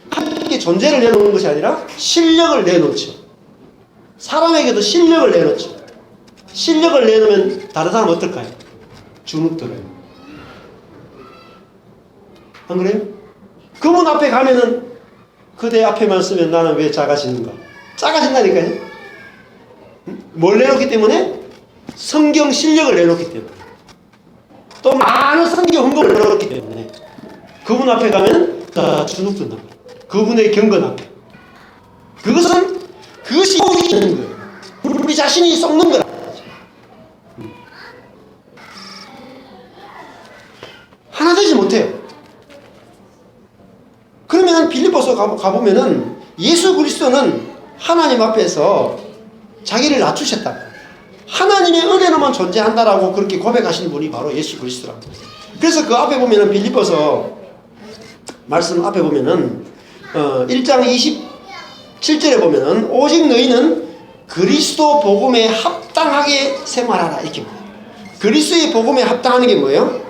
하나님께 존재를 내놓는 것이 아니라 실력을 내놓죠. 사람에게도 실력을 내놓죠. 실력을 내놓으면 다른 사람은 어떨까요? 주눅들어요. 안 그래요? 그분 앞에 가면은 그대 앞에만 쓰면 나는 왜 작아지는가? 작아진다니까요. 뭘 내놓기 때문에? 성경 실력을 내놓기 때문에. 또 많은 성경 헌금을 내놓기 때문에. 그분 앞에 가면 다 주눅 든다. 그분의 경건 앞에. 그것이 되는 거예요. 우리 자신이 썩는 거라. 하나 되지 못해요. 그러면 빌립보서 가보면은 예수 그리스도는 하나님 앞에서 자기를 낮추셨다. 하나님의 은혜로만 존재한다라고 그렇게 고백하시는 분이 바로 예수 그리스도라고. 그래서 그 앞에 보면은 빌립보서 말씀 앞에 보면은 1장 27절에 보면은 오직 너희는 그리스도 복음에 합당하게 생활하라 이렇게 말해요. 그리스도의 복음에 합당하는 게 뭐예요?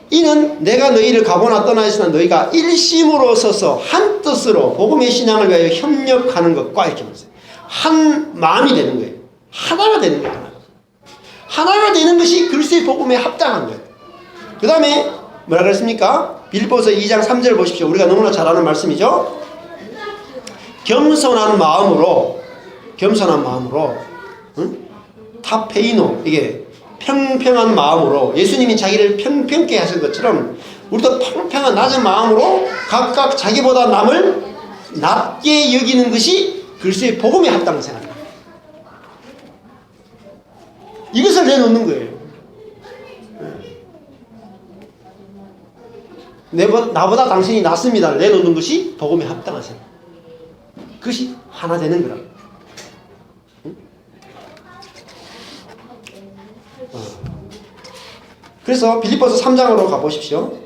이는 내가 너희를 가보나 떠나 있으나 너희가 일심으로 서서 한 뜻으로 복음의 신앙을 위하여 협력하는 것과 이렇게 말해요. 한 마음이 되는 거예요. 하나가 되는 거예요. 하나가 되는 것이 그리스도의 복음에 합당한 거예요. 그 다음에 뭐라 그랬습니까? 빌립보서 2장 3절 보십시오. 우리가 너무나 잘 아는 말씀이죠. 겸손한 마음으로 응? 타페이노 이게 평평한 마음으로 예수님이 자기를 평평케 하신 것처럼 우리도 평평한 낮은 마음으로 각각 자기보다 남을 낮게 여기는 것이 그리스도의 복음에 합당한 생각입니다. 이것을 내놓는 거예요. 나보다 당신이 낫습니다를 내놓는 것이 복음에 합당한 생각. 그것이 하나 되는 거라. 그래서 빌립보서 3장으로 가보십시오.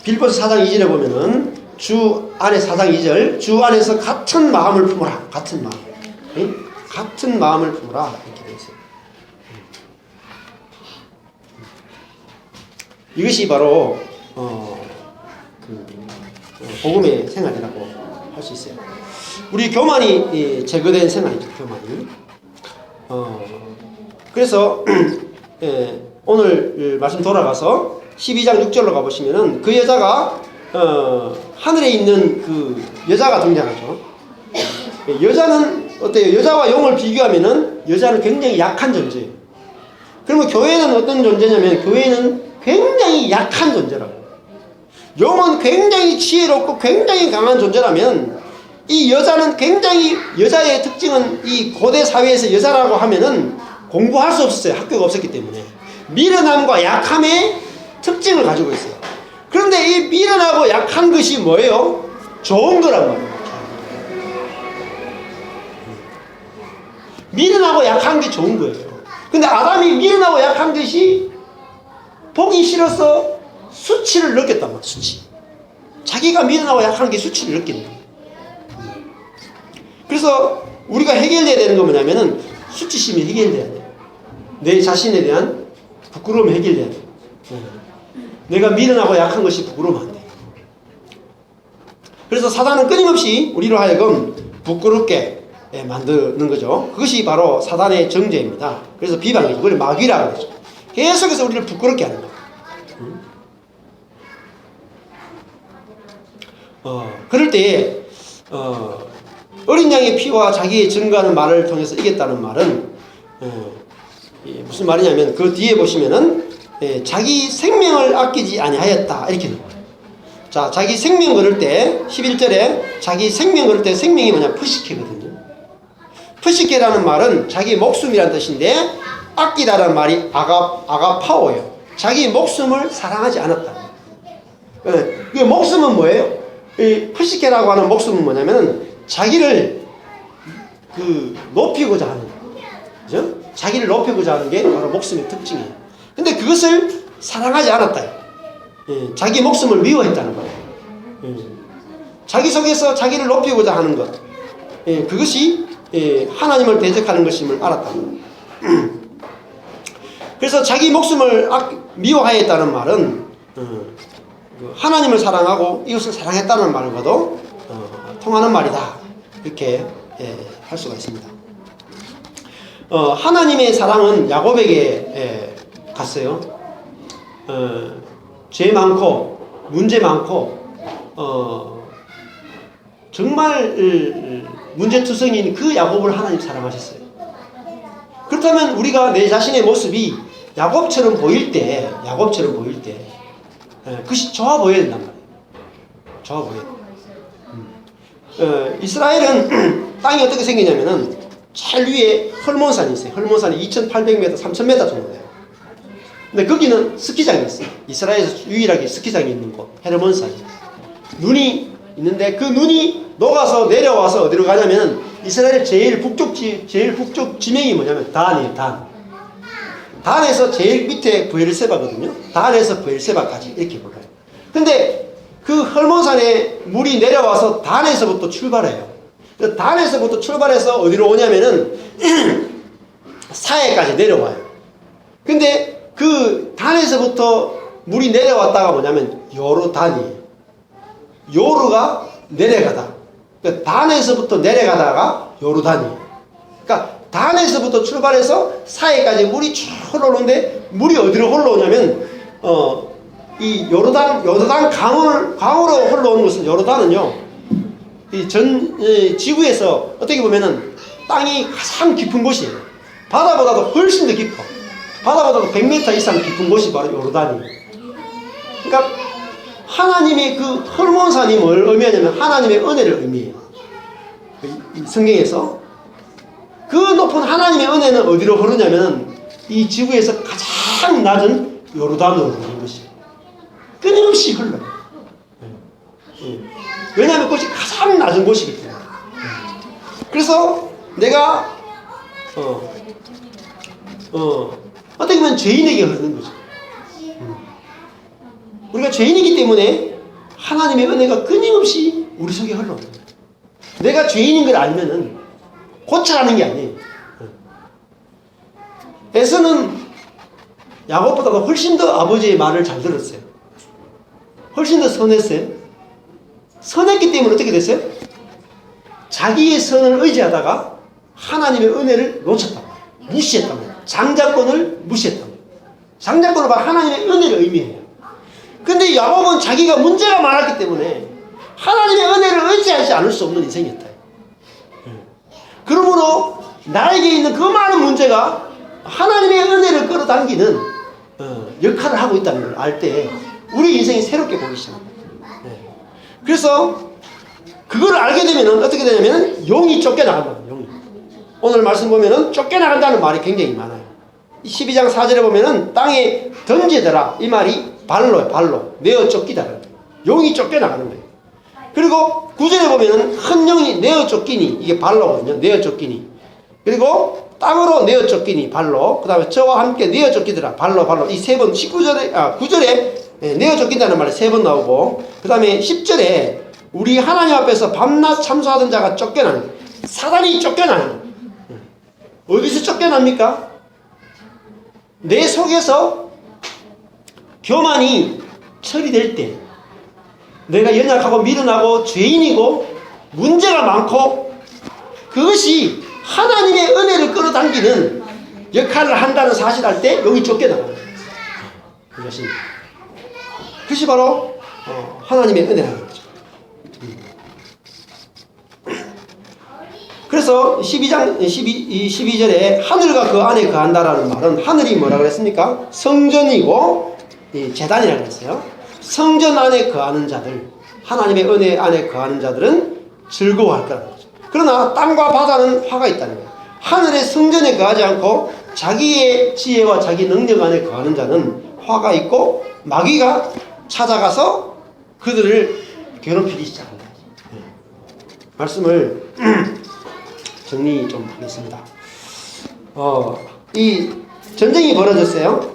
빌립보서 4장 2절에 보면은 주 안에 4장 2절 주 안에서 같은 마음을 품어라. 같은 마음. 같은 마음을 품어라. 이렇게 되어 있어요. 이것이 바로 복음의 생활이라고 할 수 있어요. 우리 교만이 제거된 생활이죠. 교만이. 그래서 오늘 말씀 돌아가서 12장 6절로 가보시면은 그 여자가 하늘에 있는 그 여자가 등장하죠. 여자는 어때요? 여자와 용을 비교하면은 여자는 굉장히 약한 존재예요. 그러면 교회는 어떤 존재냐면 교회는 굉장히 약한 존재라고. 용은 굉장히 지혜롭고 굉장히 강한 존재라면 이 여자는 굉장히 여자의 특징은 이 고대 사회에서 여자라고 하면은 공부할 수 없었어요. 학교가 없었기 때문에. 미련함과 약함의 특징을 가지고 있어요. 그런데 이 미련하고 약한 것이 뭐예요? 좋은 거란 말이에요. 미련하고 약한 게 좋은 거예요. 근데 아담이 미련하고 약한 것이 보기 싫어서 수치를 느꼈단 말이에요. 수치. 자기가 미련하고 약한 게 수치를 느끼는 거예요. 그래서 우리가 해결해야 되는 건 뭐냐면은 수치심이 해결돼야 돼요. 내 자신에 대한 부끄러움이 해결돼야 돼요. 내가 미련하고 약한 것이 부끄러우면 안 돼요. 그래서 사단은 끊임없이 우리로 하여금 부끄럽게 만드는 거죠. 그것이 바로 사단의 정죄입니다. 그래서 비방이죠. 그걸 마귀라고 그러죠. 계속해서 우리를 부끄럽게 하는 거예요. 그럴 때에 어린 양의 피와 자기의 증거하는 말을 통해서 이겼다는 말은 무슨 말이냐면 그 뒤에 보시면은 자기 생명을 아끼지 아니하였다 이렇게 나와요. 자, 자기 생명 걸을 때 11절에 자기 생명 걸을 때 생명이 뭐냐? 푸시케거든요. 푸시케라는 말은 자기 목숨이란 뜻인데 아끼다라는 말이 아가파오예요. 자기 목숨을 사랑하지 않았다. 그 목숨은 뭐예요? 이 푸시케라고 하는 목숨은 뭐냐면 자기를 높이고자 하는, 그죠? 자기를 높이고자 하는 게 바로 목숨의 특징이에요. 근데 그것을 사랑하지 않았다. 자기 목숨을 미워했다는 거예요. 자기 속에서 자기를 높이고자 하는 것, 그것이 하나님을 대적하는 것임을 알았다는 거예요. 그래서 자기 목숨을 미워하였다는 말은 하나님을 사랑하고 이웃을 사랑했다는 말과도 통하는 말이다. 이렇게 할 수가 있습니다. 하나님의 사랑은 야곱에게 갔어요. 죄 많고 문제 많고 정말 문제투성이인 그 야곱을 하나님 사랑하셨어요. 그렇다면 우리가 내 자신의 모습이 야곱처럼 보일 때 그것이 좋아 보여야 된단 말이에요. 좋아 보여요. 이스라엘은 땅이 어떻게 생기냐면은 제일 위에 헐몬산이 있어요. 헐몬산이 2,800m, 3,000m 정도 돼요. 근데 거기는 스키장이 있어요. 이스라엘에서 유일하게 스키장이 있는 곳, 헤르몬산. 눈이 있는데 그 눈이 녹아서 내려와서 어디로 가냐면 이스라엘 제일 북쪽 지명이 뭐냐면 단이에요. 단에서 제일 밑에 브엘세바거든요. 단에서 브엘세바까지 이렇게 불러요. 근데 그 헐몬산에 물이 내려와서 단에서부터 출발해요. 단에서부터 출발해서 어디로 오냐면은 사해까지 내려와요. 근데 그 단에서부터 물이 내려왔다가 뭐냐면 요르단이에요. 요르가 내려가다. 그러니까 단에서부터 내려가다가 요르단이에요. 그러니까 단에서부터 출발해서 사해까지 물이 쭉 흘러오는데 물이 어디로 흘러오냐면 이 요르단 강으로 흘러오는 것은 요르단은요. 지구에서 어떻게 보면은 땅이 가장 깊은 곳이에요. 바다보다도 훨씬 더 깊어. 바다보다도 100m 이상 깊은 곳이 바로 요르단이에요. 그러니까 하나님의 그 헐몬산이 뭘 의미하냐면 하나님의 은혜를 의미해요. 성경에서 그 높은 하나님의 은혜는 어디로 흐르냐면 이 지구에서 가장 낮은 요르단으로 흐르는 것이에요. 끊임없이 흘러요. 왜냐하면 그것이 가장 낮은 곳이기 때문에. 그래서 내가 어떻게 보면 죄인에게 흐르는 거죠. 우리가 죄인이기 때문에 하나님의 은혜가 끊임없이 우리 속에 흘러옵니다. 내가 죄인인 걸 알면은 고쳐라는 게 아니에요. 에서는 야곱보다도 훨씬 더 아버지의 말을 잘 들었어요. 훨씬 더 선했어요. 선했기 때문에 어떻게 됐어요? 자기의 선을 의지하다가 하나님의 은혜를 놓쳤단 말이에요. 무시했단 말이에요. 장자권을 무시했단 말이에요. 장자권은 바로 하나님의 은혜를 의미해요. 근데 야곱은 자기가 문제가 많았기 때문에 하나님의 은혜를 의지하지 않을 수 없는 인생이었다. 그러므로 나에게 있는 그 많은 문제가 하나님의 은혜를 끌어당기는 역할을 하고 있다는 걸 알 때 우리 인생이 새롭게 보기 시작합니다. 그래서 그걸 알게 되면 어떻게 되냐면 용이 쫓겨나간다. 용이. 오늘 말씀 보면은 쫓겨나간다는 말이 굉장히 많아요. 12장 4절에 보면은 땅에 던지더라. 이 말이 발로요, 발로. 내어 쫓기다. 용이 쫓겨나가는 거예요. 그리고 9절에 보면은 큰 용이 내어 쫓기니, 이게 발로거든요. 내어 쫓기니. 그리고 땅으로 내어 쫓기니, 발로. 그 다음에 저와 함께 내어 쫓기더라. 발로, 발로. 이 세 번, 9절에 내어 쫓긴다는 말이 세 번 나오고, 그 다음에 10절에 우리 하나님 앞에서 밤낮 참소하던 자가 쫓겨나는 거예요. 사단이 쫓겨나는 거예요. 어디서 쫓겨납니까? 내 속에서 교만이 처리될 때, 내가 연약하고 미련하고 죄인이고 문제가 많고 그것이 하나님의 은혜를 끌어당기는 역할을 한다는 사실을 할 때 여기 쫓겨나가는 거예요. 그것입니다. 그것이 바로 하나님의 은혜라는 거죠. 그래서 12절에 하늘과 그 안에 거한다라는 말은 하늘이 뭐라 그랬습니까? 성전이고 제단이라고 그랬어요. 성전 안에 거하는 자들, 하나님의 은혜 안에 거하는 자들은 즐거워할 거라는 거죠. 그러나 땅과 바다는 화가 있다는 거예요. 하늘의 성전에 거하지 않고 자기의 지혜와 자기 능력 안에 거하는 자는 화가 있고 마귀가 찾아가서 그들을 괴롭히기 시작한다. 말씀을 정리 좀 하겠습니다. 이 전쟁이 벌어졌어요.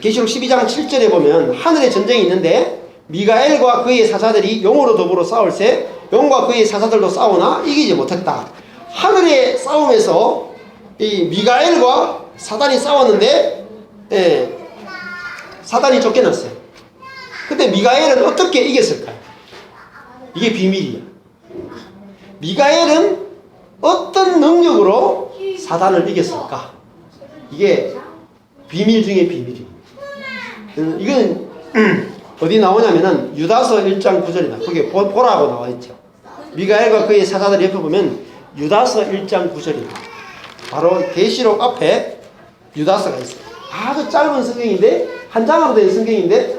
계시록 12장 7절에 보면 하늘에 전쟁이 있는데 미가엘과 그의 사사들이 용으로 더불어 싸울세 용과 그의 사사들도 싸우나 이기지 못했다. 하늘의 싸움에서 이 미가엘과 사단이 싸웠는데 사단이 쫓겨났어요. 근데 미가엘은 어떻게 이겼을까요? 이게 비밀이야. 미가엘은 어떤 능력으로 사단을 이겼을까? 이게 비밀 중에 비밀이에요. 이건 어디 나오냐면은 유다서 1장 9절이다. 거기에 보라고 나와 있죠. 미가엘과 그의 사사들 옆에 보면 유다서 1장 9절이다. 바로 계시록 앞에 유다서가 있어요. 아주 짧은 성경인데 한 장으로 된 성경인데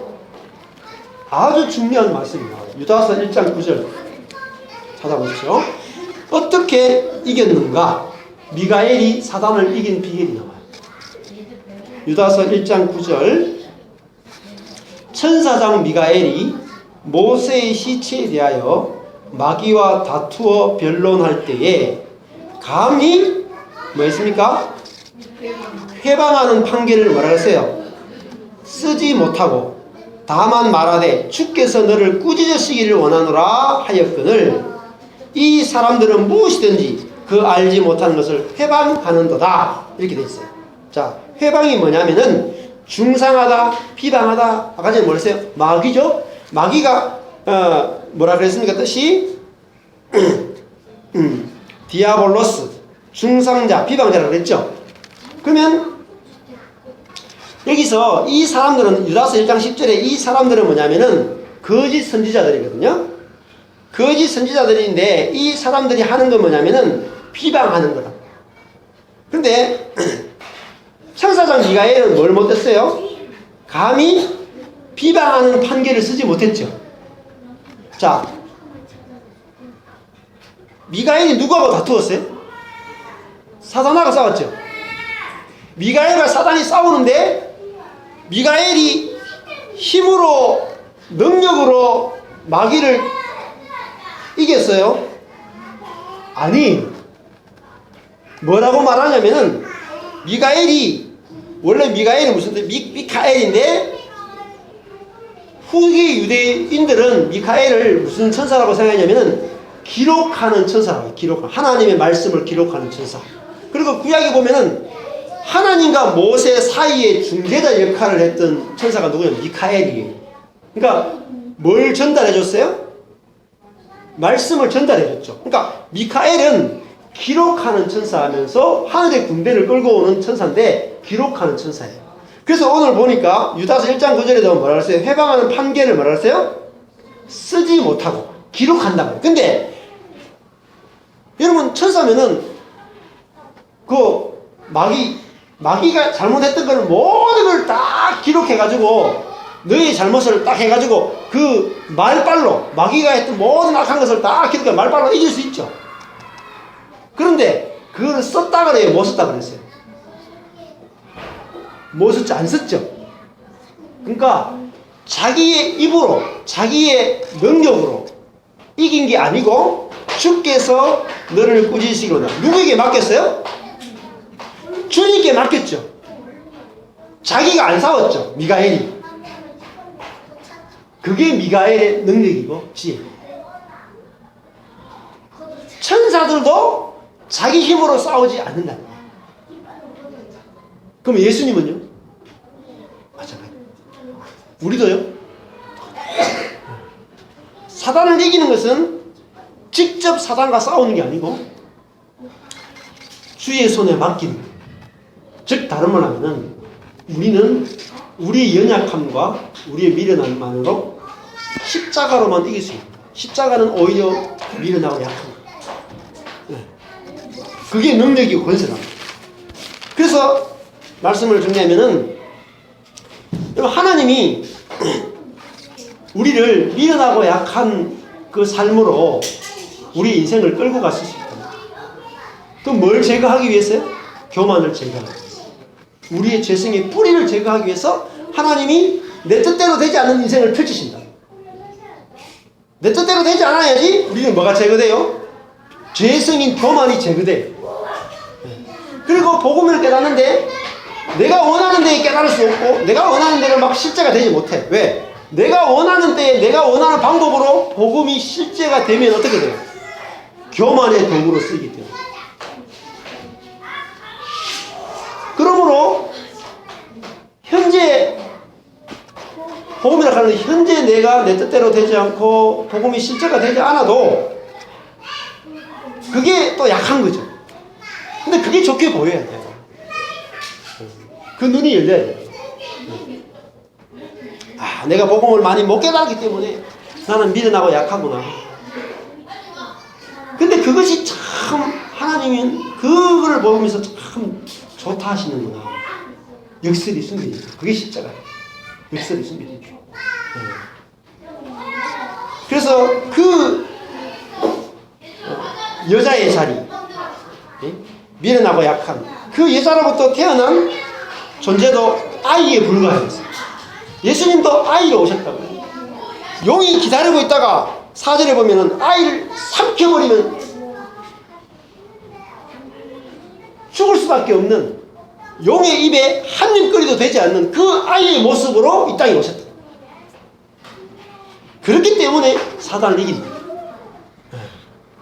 아주 중요한 말씀이 나와요. 유다서 1장 9절 찾아보십시오. 어떻게 이겼는가? 미가엘이 사단을 이긴 비결이 나와요. 유다서 1장 9절 천사장 미가엘이 모세의 시체에 대하여 마귀와 다투어 변론할 때에 감히 뭐 했습니까? 회방하는 판결을 뭐라 했어요? 쓰지 못하고 다만 말하되 주께서 너를 꾸짖으시기를 원하노라 하였거늘 이 사람들은 무엇이든지 그 알지 못하는 것을 회방하는도다. 이렇게 돼 있어요. 자, 회방이 뭐냐면은 중상하다, 비방하다. 아까 전에 뭐 했어요? 마귀죠? 마귀가 뭐라 그랬습니까? 뜻이 디아볼로스, 중상자, 비방자라고 그랬죠? 그러면 여기서 이 사람들은 유다서 1장 10절에 이 사람들은 뭐냐면은 거짓 선지자들이거든요. 거짓 선지자들인데 이 사람들이 하는 건 뭐냐면은 비방하는 거라. 근데 천사장 미가엘은 뭘 못했어요? 감히 비방하는 판결을 쓰지 못했죠. 자, 미가엘이 누구하고 다투었어요? 사단하고 싸웠죠. 미가엘과 사단이 싸우는데 미가엘이 힘으로 능력으로 마귀를 이겼어요? 아니, 뭐라고 말하냐면은 미가엘이 원래 미가엘이 무슨 미카엘인데 후기 유대인들은 미카엘을 무슨 천사라고 생각하냐면은 기록하는 천사라고 해요. 기록하는 하나님의 말씀을 기록하는 천사. 그리고 구약에 보면은 하나님과 모세 사이에 중재자 역할을 했던 천사가 누구냐면 미카엘이에요. 그러니까 뭘 전달해 줬어요? 말씀을 전달해 줬죠. 그러니까 미카엘은 기록하는 천사하면서 하늘의 군대를 끌고 오는 천사인데 기록하는 천사예요. 그래서 오늘 보니까 유다서 1장 9절에도 뭐라 그랬어요? 회방하는 판결을 뭐라 그랬어요? 쓰지 못하고 기록한다고요. 근데 여러분 천사면은 그 마귀가 잘못했던 걸 모든 걸 딱 기록해가지고 너의 잘못을 딱 해가지고 그 말빨로 마귀가 했던 모든 악한 것을 딱 기록해 말빨로 이길 수 있죠. 그런데 그걸 썼다 그래요? 못 썼다 그랬어요? 못 썼죠? 안 썼죠? 그러니까 자기의 입으로 자기의 능력으로 이긴 게 아니고 주께서 너를 꾸짖으시거나 누구에게 맡겼어요? 주님께 맡겼죠. 자기가 안 싸웠죠. 미가엘이. 그게 미가엘의 능력이고 지혜. 천사들도 자기 힘으로 싸우지 않는다. 그럼 예수님은요? 마찬가지. 우리도요? 사단을 이기는 것은 직접 사단과 싸우는 게 아니고 주의 손에 맡기는 거예요. 즉 다른 말 하면은 우리는 우리의 연약함과 우리의 미련함만으로 십자가로만 이길 수 있는 거예요. 십자가는 오히려 미련하고 약한 거예요. 그게 능력이고 권세랍니다. 그래서 말씀을 정리하면은 하나님이 우리를 미련하고 약한 그 삶으로 우리 인생을 끌고 갔을 수 있다. 또 뭘 제거하기 위해서요? 교만을 제거하기 위해서. 우리의 죄성의 뿌리를 제거하기 위해서 하나님이 내 뜻대로 되지 않는 인생을 펼치신다. 내 뜻대로 되지 않아야지 우리는 뭐가 제거돼요? 죄성인 교만이 제거돼요. 그리고 복음을 깨닫는데 내가 원하는 데에 깨달을 수 없고 내가 원하는 데는 막 실제가 되지 못해. 왜? 내가 원하는 때에 내가 원하는 방법으로 복음이 실제가 되면 어떻게 돼요? 교만의 도구로 쓰이기 때문에. 그러므로 현재 복음이라고 하는 현재 내가 내 뜻대로 되지 않고 복음이 실제가 되지 않아도 그게 또 약한 거죠. 근데 그게 좋게 보여야 돼요. 그 눈이 열려야 돼요. 아, 내가 복음을 많이 못 깨달았기 때문에 나는 미련하고 약하구나. 근데 그것이 참 하나님은 그거를 보면서 참 좋다 하시는구나. 역설이 숨겨있죠. 그게 십자가예요. 역설이 숨겨있죠. 그래서 그 여자의 자리, 미련하고 약한 그 여자로부터 태어난 존재도 아이에 불과했어요. 예수님도 아이로 오셨다고요. 용이 기다리고 있다가 4절에 보면은 아이를 삼켜버리면 죽을 수밖에 없는 용의 입에 한 입거리도 되지 않는 그 아이의 모습으로 이 땅에 오셨다. 그렇기 때문에 사단을 이기는 거예요.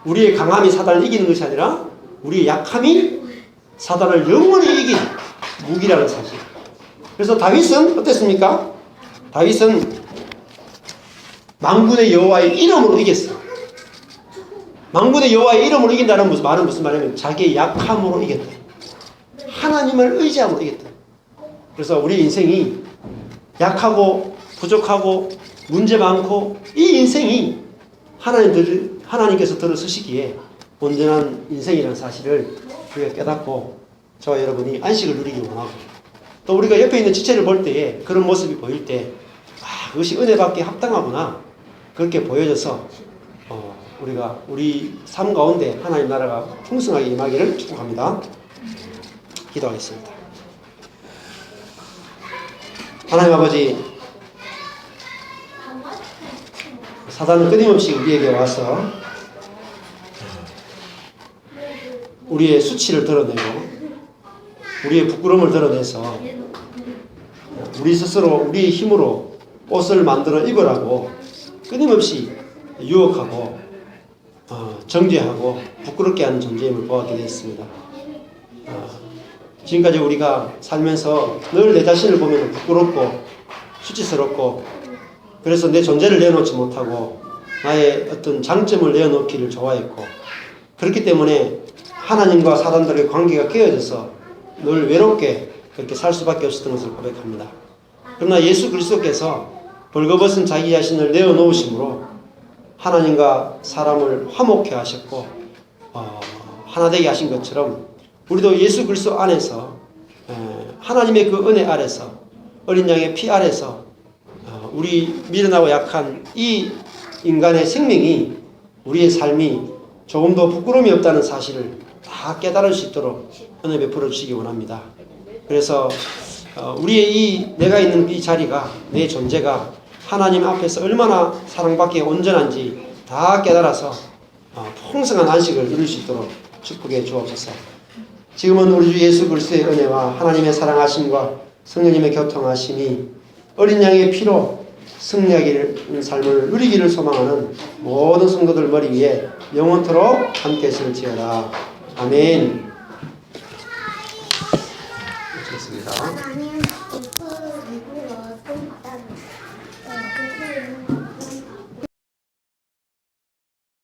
우리의 강함이 사단을 이기는 것이 아니라 우리의 약함이 사단을 영원히 이기는 무기라는 사실. 그래서 다윗은 어땠습니까? 다윗은 만군의 여호와의 이름으로 이겼어요. 만군의 여호와의 이름으로 이긴다는 말은 무슨 말이냐면 자기의 약함으로 이겼다. 하나님을 의지함으로 이겼다. 그래서 우리 인생이 약하고 부족하고 문제 많고 이 인생이 하나님께서 들어서시기에 온전한 인생이라는 사실을 우리가 깨닫고 저와 여러분이 안식을 누리기 원하고 또 우리가 옆에 있는 지체를 볼 때에 그런 모습이 보일 때 그것이 은혜 받기에 합당하구나 그렇게 보여져서 우리가 우리 삶 가운데 하나님 나라가 풍성하게 임하기를 축복합니다. 기도하겠습니다. 하나님 아버지, 사단은 끊임없이 우리에게 와서 우리의 수치를 드러내고 우리의 부끄러움을 드러내서 우리 스스로 우리의 힘으로 옷을 만들어 입으라고 끊임없이 유혹하고 정죄하고 부끄럽게 하는 존재임을 보았게 되었습니다. 지금까지 우리가 살면서 늘 내 자신을 보면 부끄럽고 수치스럽고 그래서 내 존재를 내놓지 못하고 나의 어떤 장점을 내어놓기를 좋아했고 그렇기 때문에 하나님과 사람들의 관계가 깨어져서 늘 외롭게 그렇게 살 수밖에 없었던 것을 고백합니다. 그러나 예수 그리스도께서 벌거벗은 자기 자신을 내어놓으심으로 하나님과 사람을 화목케 하셨고 하나 되게 하신 것처럼 우리도 예수 그리스도 안에서 하나님의 그 은혜 아래서 어린 양의 피 아래서 우리 미련하고 약한 이 인간의 생명이 우리의 삶이 조금도 부끄러움이 없다는 사실을 다 깨달을 수 있도록 은혜 베풀어 주시기 원합니다. 그래서 우리의 내가 있는 이 자리가, 내 존재가 하나님 앞에서 얼마나 사랑받기에 온전한지 다 깨달아서 풍성한 안식을 누릴 수 있도록 축복해 주옵소서. 지금은 우리 주 예수 그리스도의 은혜와 하나님의 사랑하심과 성령님의 교통하심이 어린 양의 피로 승리하기를 삶을 누리기를 소망하는 모든 성도들 머리 위에 영원토록 함께 있을지어다. 아멘.